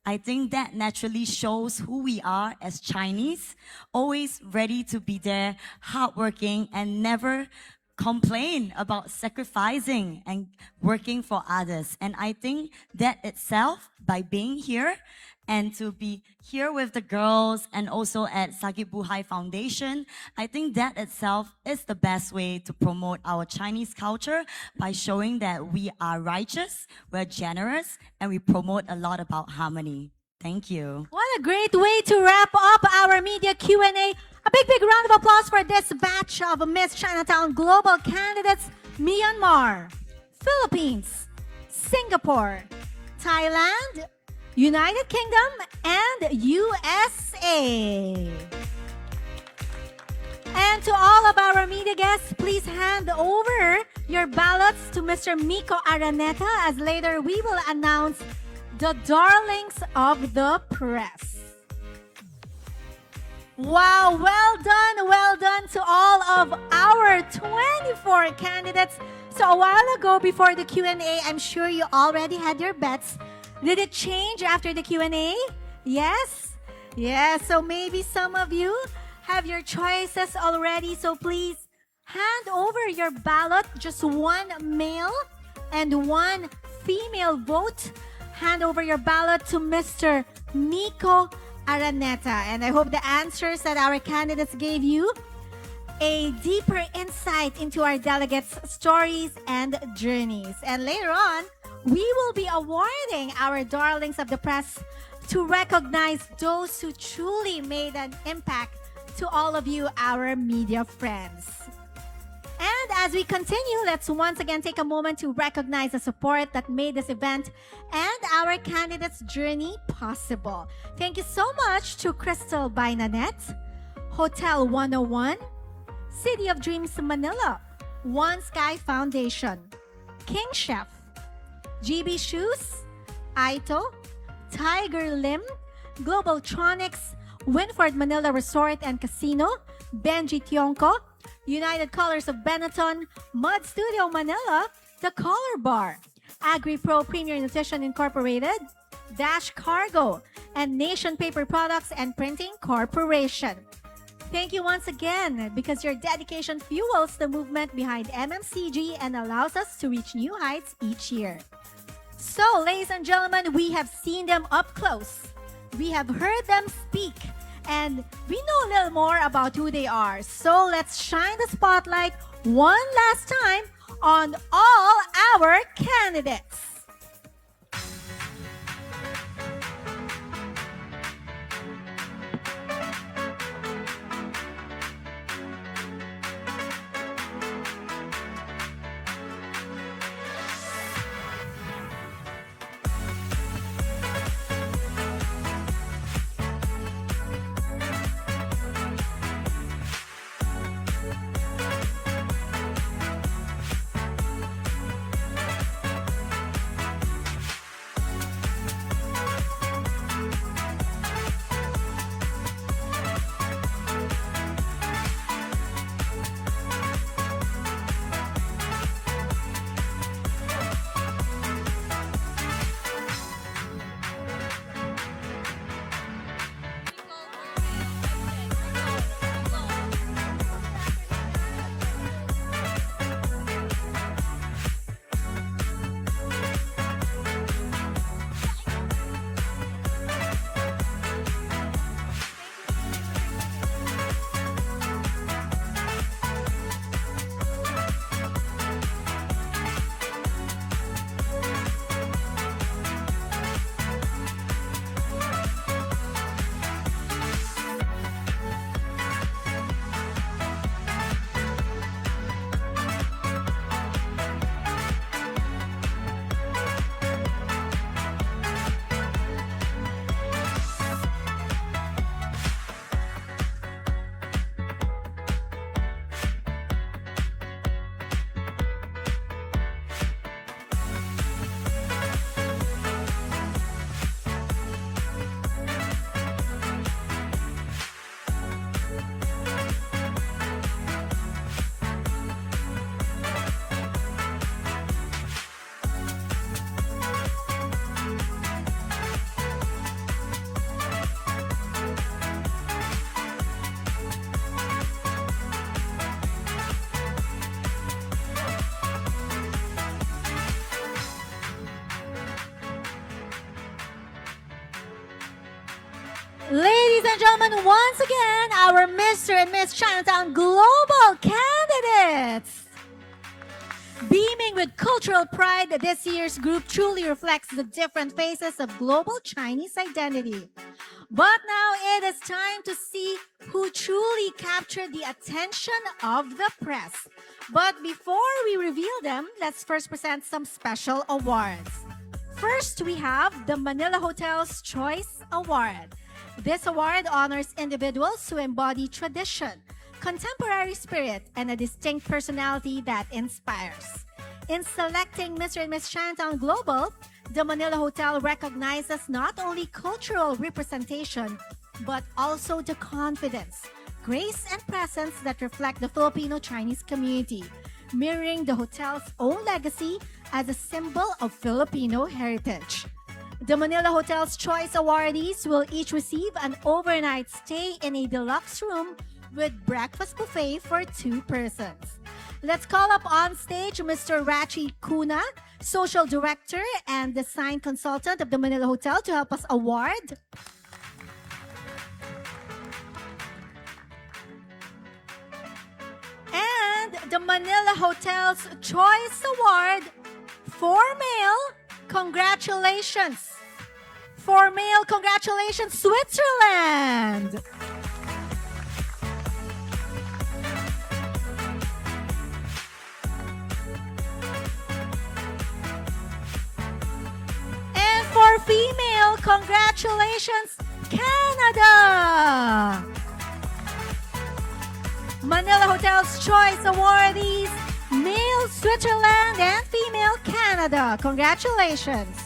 Speaker 17: I think that naturally shows who we are as Chinese, always ready to be there, hardworking, and never complain about sacrificing and working for others. And I think that itself, by being here and to be here with the girls and also at Sakit Buhai Foundation, I think that itself is the best way to promote our Chinese culture by showing that we are righteous, we're generous, and we promote a lot about harmony. Thank you.
Speaker 5: What a great way to wrap up our media Q&A. A big round of applause for this batch of Miss Chinatown Global candidates: Myanmar, Philippines, Singapore, Thailand, United Kingdom, and USA. And to all of our media guests, please hand over your ballots to Mr. Miko Araneta, as later we will announce the darlings of the press. Wow, well done to all of our 24 candidates. So a while ago, before the Q&A, I'm sure you already had your bets. Did it change after the Q&A? Yes? Yes, so maybe some of you have your choices already. So please hand over your ballot, just one male and one female vote. Hand over your ballot to Mr. Miko Araneta. And I hope the answers that our candidates gave you a deeper insight into our delegates' stories and journeys. And later on, we will be awarding our darlings of the press to recognize those who truly made an impact to all of you, our media friends. And as we continue, let's once again take a moment to recognize the support that made this event and our candidates' journey possible. Thank you so much to Crystal by Nanette, Hotel 101, City of Dreams Manila, One Sky Foundation, King Chef, GB Shoes, Aito, Tiger Lim, Globaltronics, Winford Manila Resort and Casino, Benji Tionco, United Colors of Benetton, Mud Studio Manila, The Color Bar, AgriPro Premier Nutrition Incorporated, Dash Cargo, and Nation Paper Products and Printing Corporation. Thank you once again, because your dedication fuels the movement behind MMCG and allows us to reach new heights each year. So, ladies and gentlemen, we have seen them up close. We have heard them speak. And we know a little more about who they are. So let's shine the spotlight one last time on all our candidates. Ladies and gentlemen, once again, our Mr. and Miss Chinatown Global candidates. Beaming with cultural pride, this year's group truly reflects the different faces of global Chinese identity. But now it is time to see who truly captured the attention of the press. But before we reveal them, let's first present some special awards. First, we have the Manila Hotel's Choice Award. This award honors individuals who embody tradition, contemporary spirit, and a distinct personality that inspires. In selecting Mr. and Miss Chinatown Global, the Manila Hotel recognizes not only cultural representation, but also the confidence, grace, and presence that reflect the Filipino-Chinese community, mirroring the hotel's own legacy as a symbol of Filipino heritage. The Manila Hotel's Choice awardees will each receive an overnight stay in a deluxe room with breakfast buffet for 2 persons. Let's call up on stage Mr. Rachi Kuna, Social Director and Design Consultant of the Manila Hotel, to help us award. And the Manila Hotel's Choice Award for male, congratulations. For male, congratulations, Switzerland. And for female, congratulations, Canada. Manila Hotel's Choice awardees, male Switzerland and female Canada. Congratulations.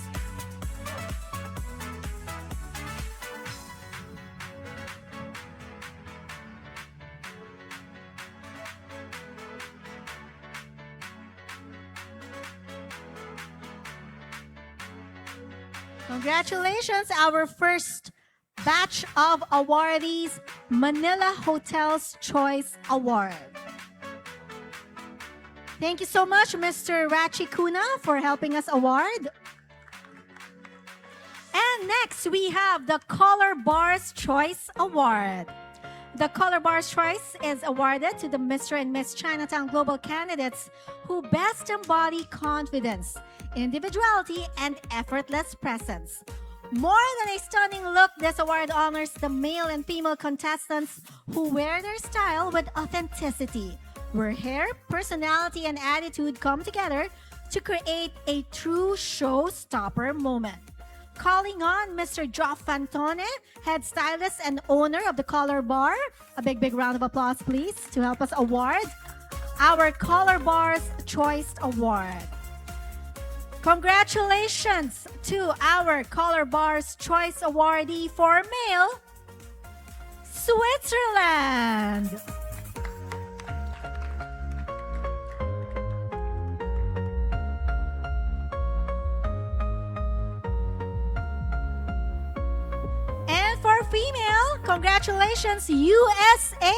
Speaker 5: Congratulations, our first batch of awardees, Manila Hotel's Choice Award. Thank you so much, Mr. Rachi Kuna, for helping us award. And next, we have the Color Bar's Choice Award. The Color Bar's Choice is awarded to the Mr. and Miss Chinatown Global candidates who best embody confidence, individuality, and effortless presence. More than a stunning look, this award honors the male and female contestants who wear their style with authenticity, where hair, personality, and attitude come together to create a true showstopper moment. Calling on Mr. Joff Fantone, head stylist and owner of the Color Bar. A big round of applause, please, to help us award our Color Bar's Choice Award. Congratulations to our Color Bar's Choice awardee for male, Switzerland. And for female, congratulations, USA.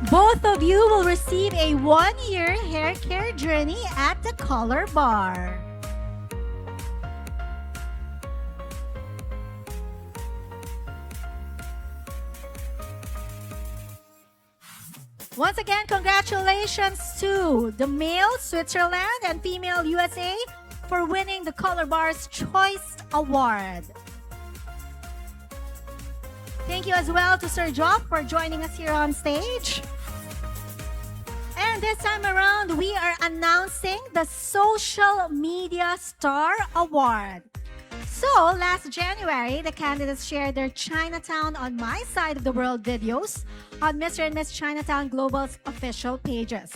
Speaker 5: Both of you will receive a 1-year hair care journey at the Color Bar. Once again, congratulations to the male Switzerland and female USA for winning the Color Bar's Choice Award. Thank you as well to Sir Joff for joining us here on stage. And this time around, we are announcing the Social Media Star Award. So, last January, the candidates shared their Chinatown on My Side of the World videos on Mr. and Miss Chinatown Global's official pages,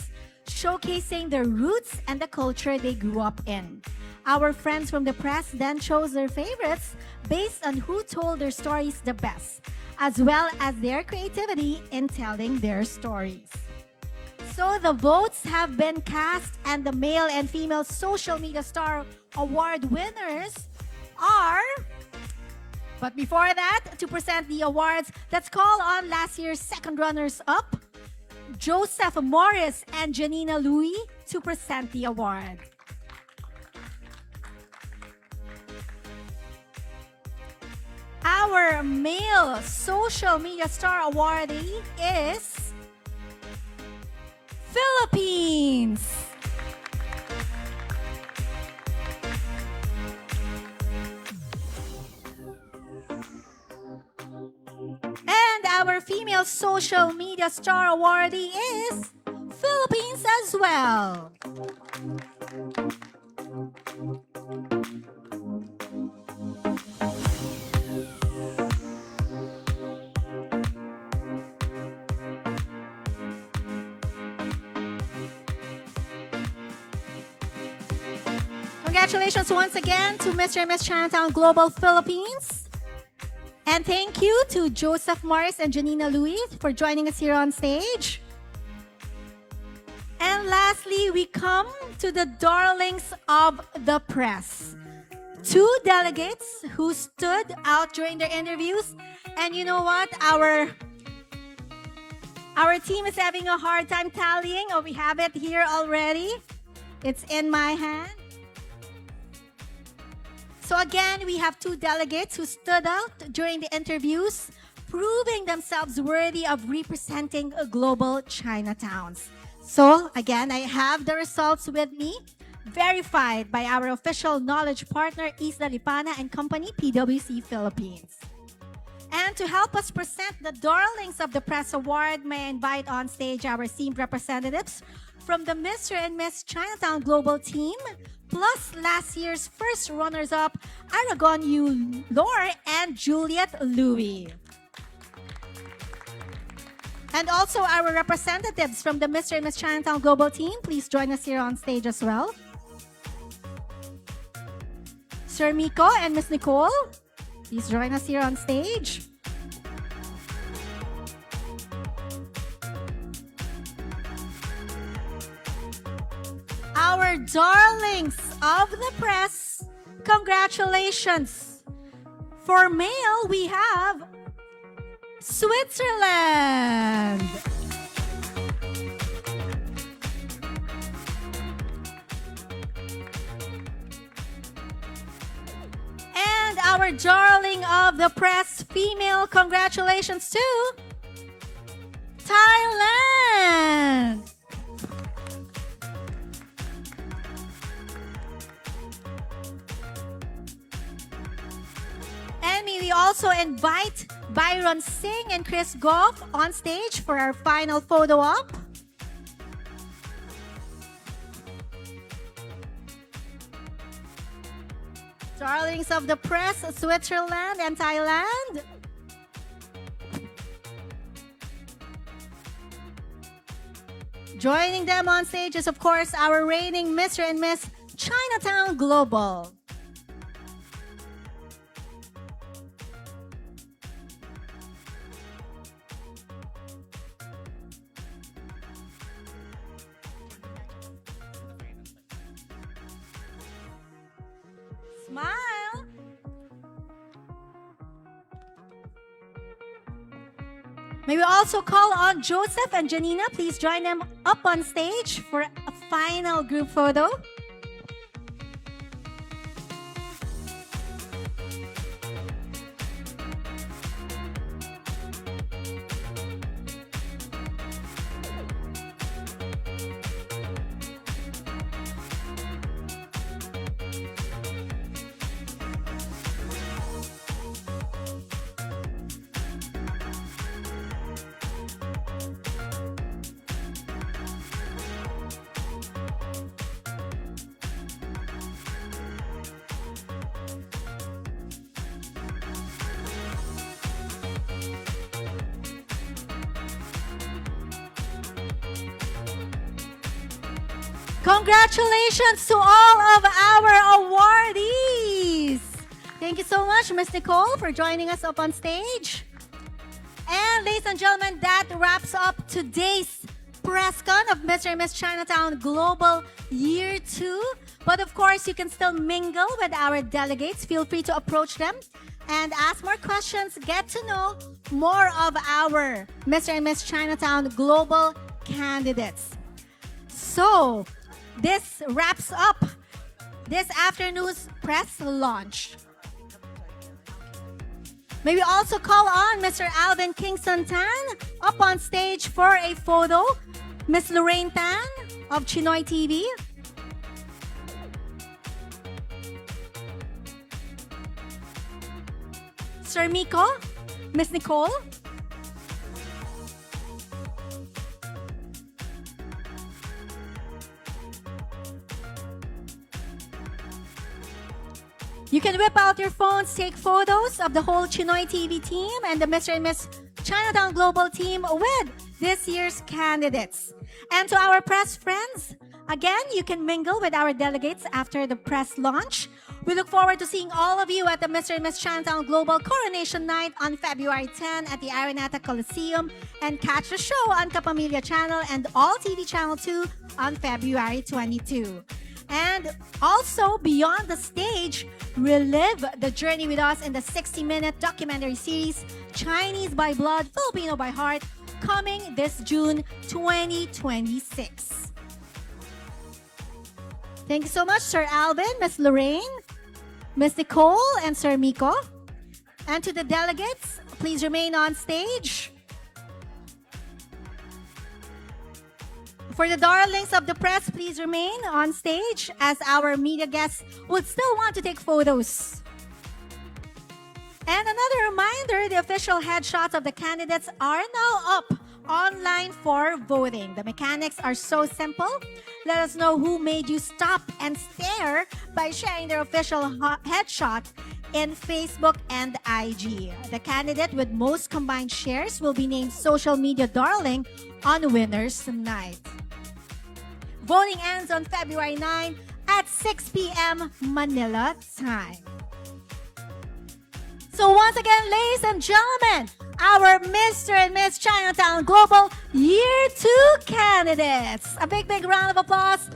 Speaker 5: showcasing their roots and the culture they grew up in. Our friends from the press then chose their favorites based on who told their stories the best, as well as their creativity in telling their stories. So the votes have been cast, and the male and female Social Media Star Award winners are... But before that, to present the awards, let's call on last year's second runners-up, Joseph Morris and Janina Louie, to present the award. our male social media star awardee is Philippines. And our female social media star awardee is Philippines as well. Congratulations once again to Mr. and Miss Chinatown Global Philippines. And thank you to Joseph Morris and Janina Louis for joining us here on stage. And lastly, we come to the darlings of the press. Two delegates who stood out during their interviews. And you know what? Our team is having a hard time tallying. Oh, we have it here already. It's in my hand. So again, we have two delegates who stood out during the interviews, proving themselves worthy of representing global Chinatowns. So again, I have the results with me, verified by our official knowledge partner, Isla Lipana and Company, PwC Philippines. And to help us present the Darlings of the Press Award, may I invite on stage our esteemed representatives from the Mr. and Miss Chinatown Global team, plus last year's first runners-up, Aragon Yu Lore and Juliet Louis. And also our representatives from the Mr. and Miss Chinatown Global team, please join us here on stage as well. Sir Miko and Miss Nicole, please join us here on stage. Our darlings of the press, congratulations. For male, we have Switzerland. And our darling of the press, female, congratulations to Thailand. And may we also invite Byron Singh and Chris Goff on stage for our final photo op. Darlings of the press, Switzerland and Thailand. Joining them on stage is, of course, our reigning Mr. and Miss Chinatown Global. Smile. May we also call on Joseph and Janina. Please join them up on stage for a final group photo. Congratulations to all of our awardees! Thank you so much, Ms. Nicole, for joining us up on stage. And ladies and gentlemen, that wraps up today's press con of Mr. and Miss Chinatown Global Year 2. But of course, you can still mingle with our delegates. Feel free to approach them and ask more questions, get to know more of our Mr. and Miss Chinatown Global candidates. So, this wraps up this afternoon's press launch. May we also call on Mr. Alvin Kingston Tan up on stage for a photo. Miss Lorraine Tan of Chinoy TV. Sir Miko, Miss Nicole. You can whip out your phones, take photos of the whole Chinoy TV team and the Mr. and Miss Chinatown Global team with this year's candidates. And to our press friends, again, you can mingle with our delegates after the press launch. We look forward to seeing all of you at the Mr. and Miss Chinatown Global Coronation Night on February 10 at the Araneta Coliseum, and catch the show on Kapamilya Channel and All TV Channel 2 on February 22. And also, beyond the stage, relive the journey with us in the 60-minute documentary series, Chinese by Blood, Filipino by Heart, coming this June 2026. Thank you so much, Sir Alvin, Miss Lorraine, Miss Nicole, and Sir Miko. And to the delegates, please remain on stage. For the darlings of the press, please remain on stage as our media guests would still want to take photos. And another reminder, the official headshots of the candidates are now up online for voting. The mechanics are so simple. Let us know who made you stop and stare by sharing their official headshot in Facebook and IG. The candidate with most combined shares will be named Social Media Darling on Winners Night. Voting ends on February 9 at 6 p.m. Manila time. So once again, ladies and gentlemen, our Mr. and Miss Chinatown Global Year 2 candidates. A big, big round of applause.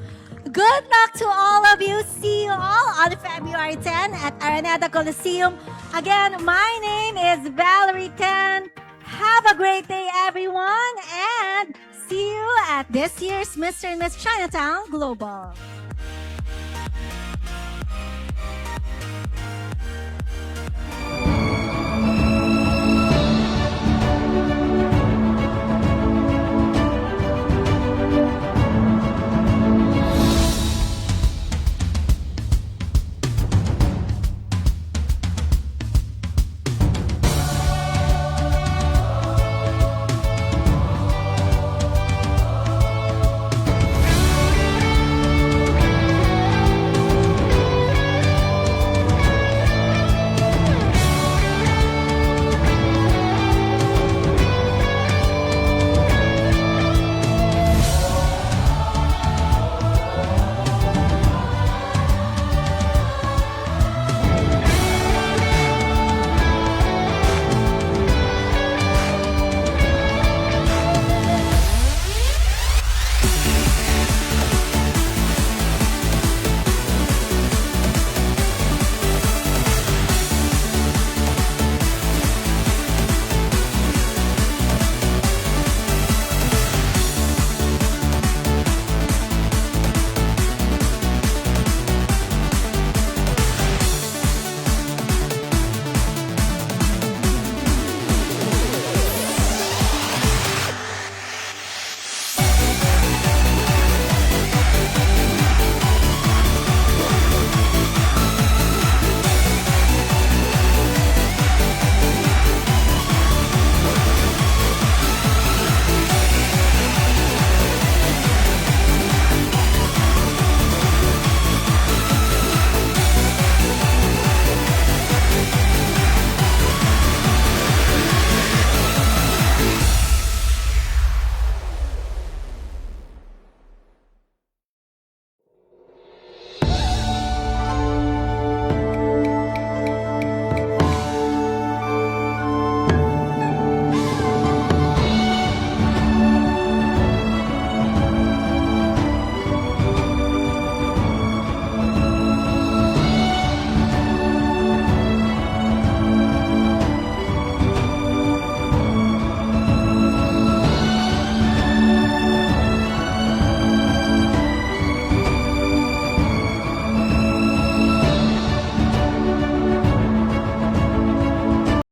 Speaker 5: Good luck to all of you. See you all on February 10 at Araneta Coliseum. Again, my name is Valerie Tan. Have a great day, everyone, and see you at this year's Mr. and Miss Chinatown Global.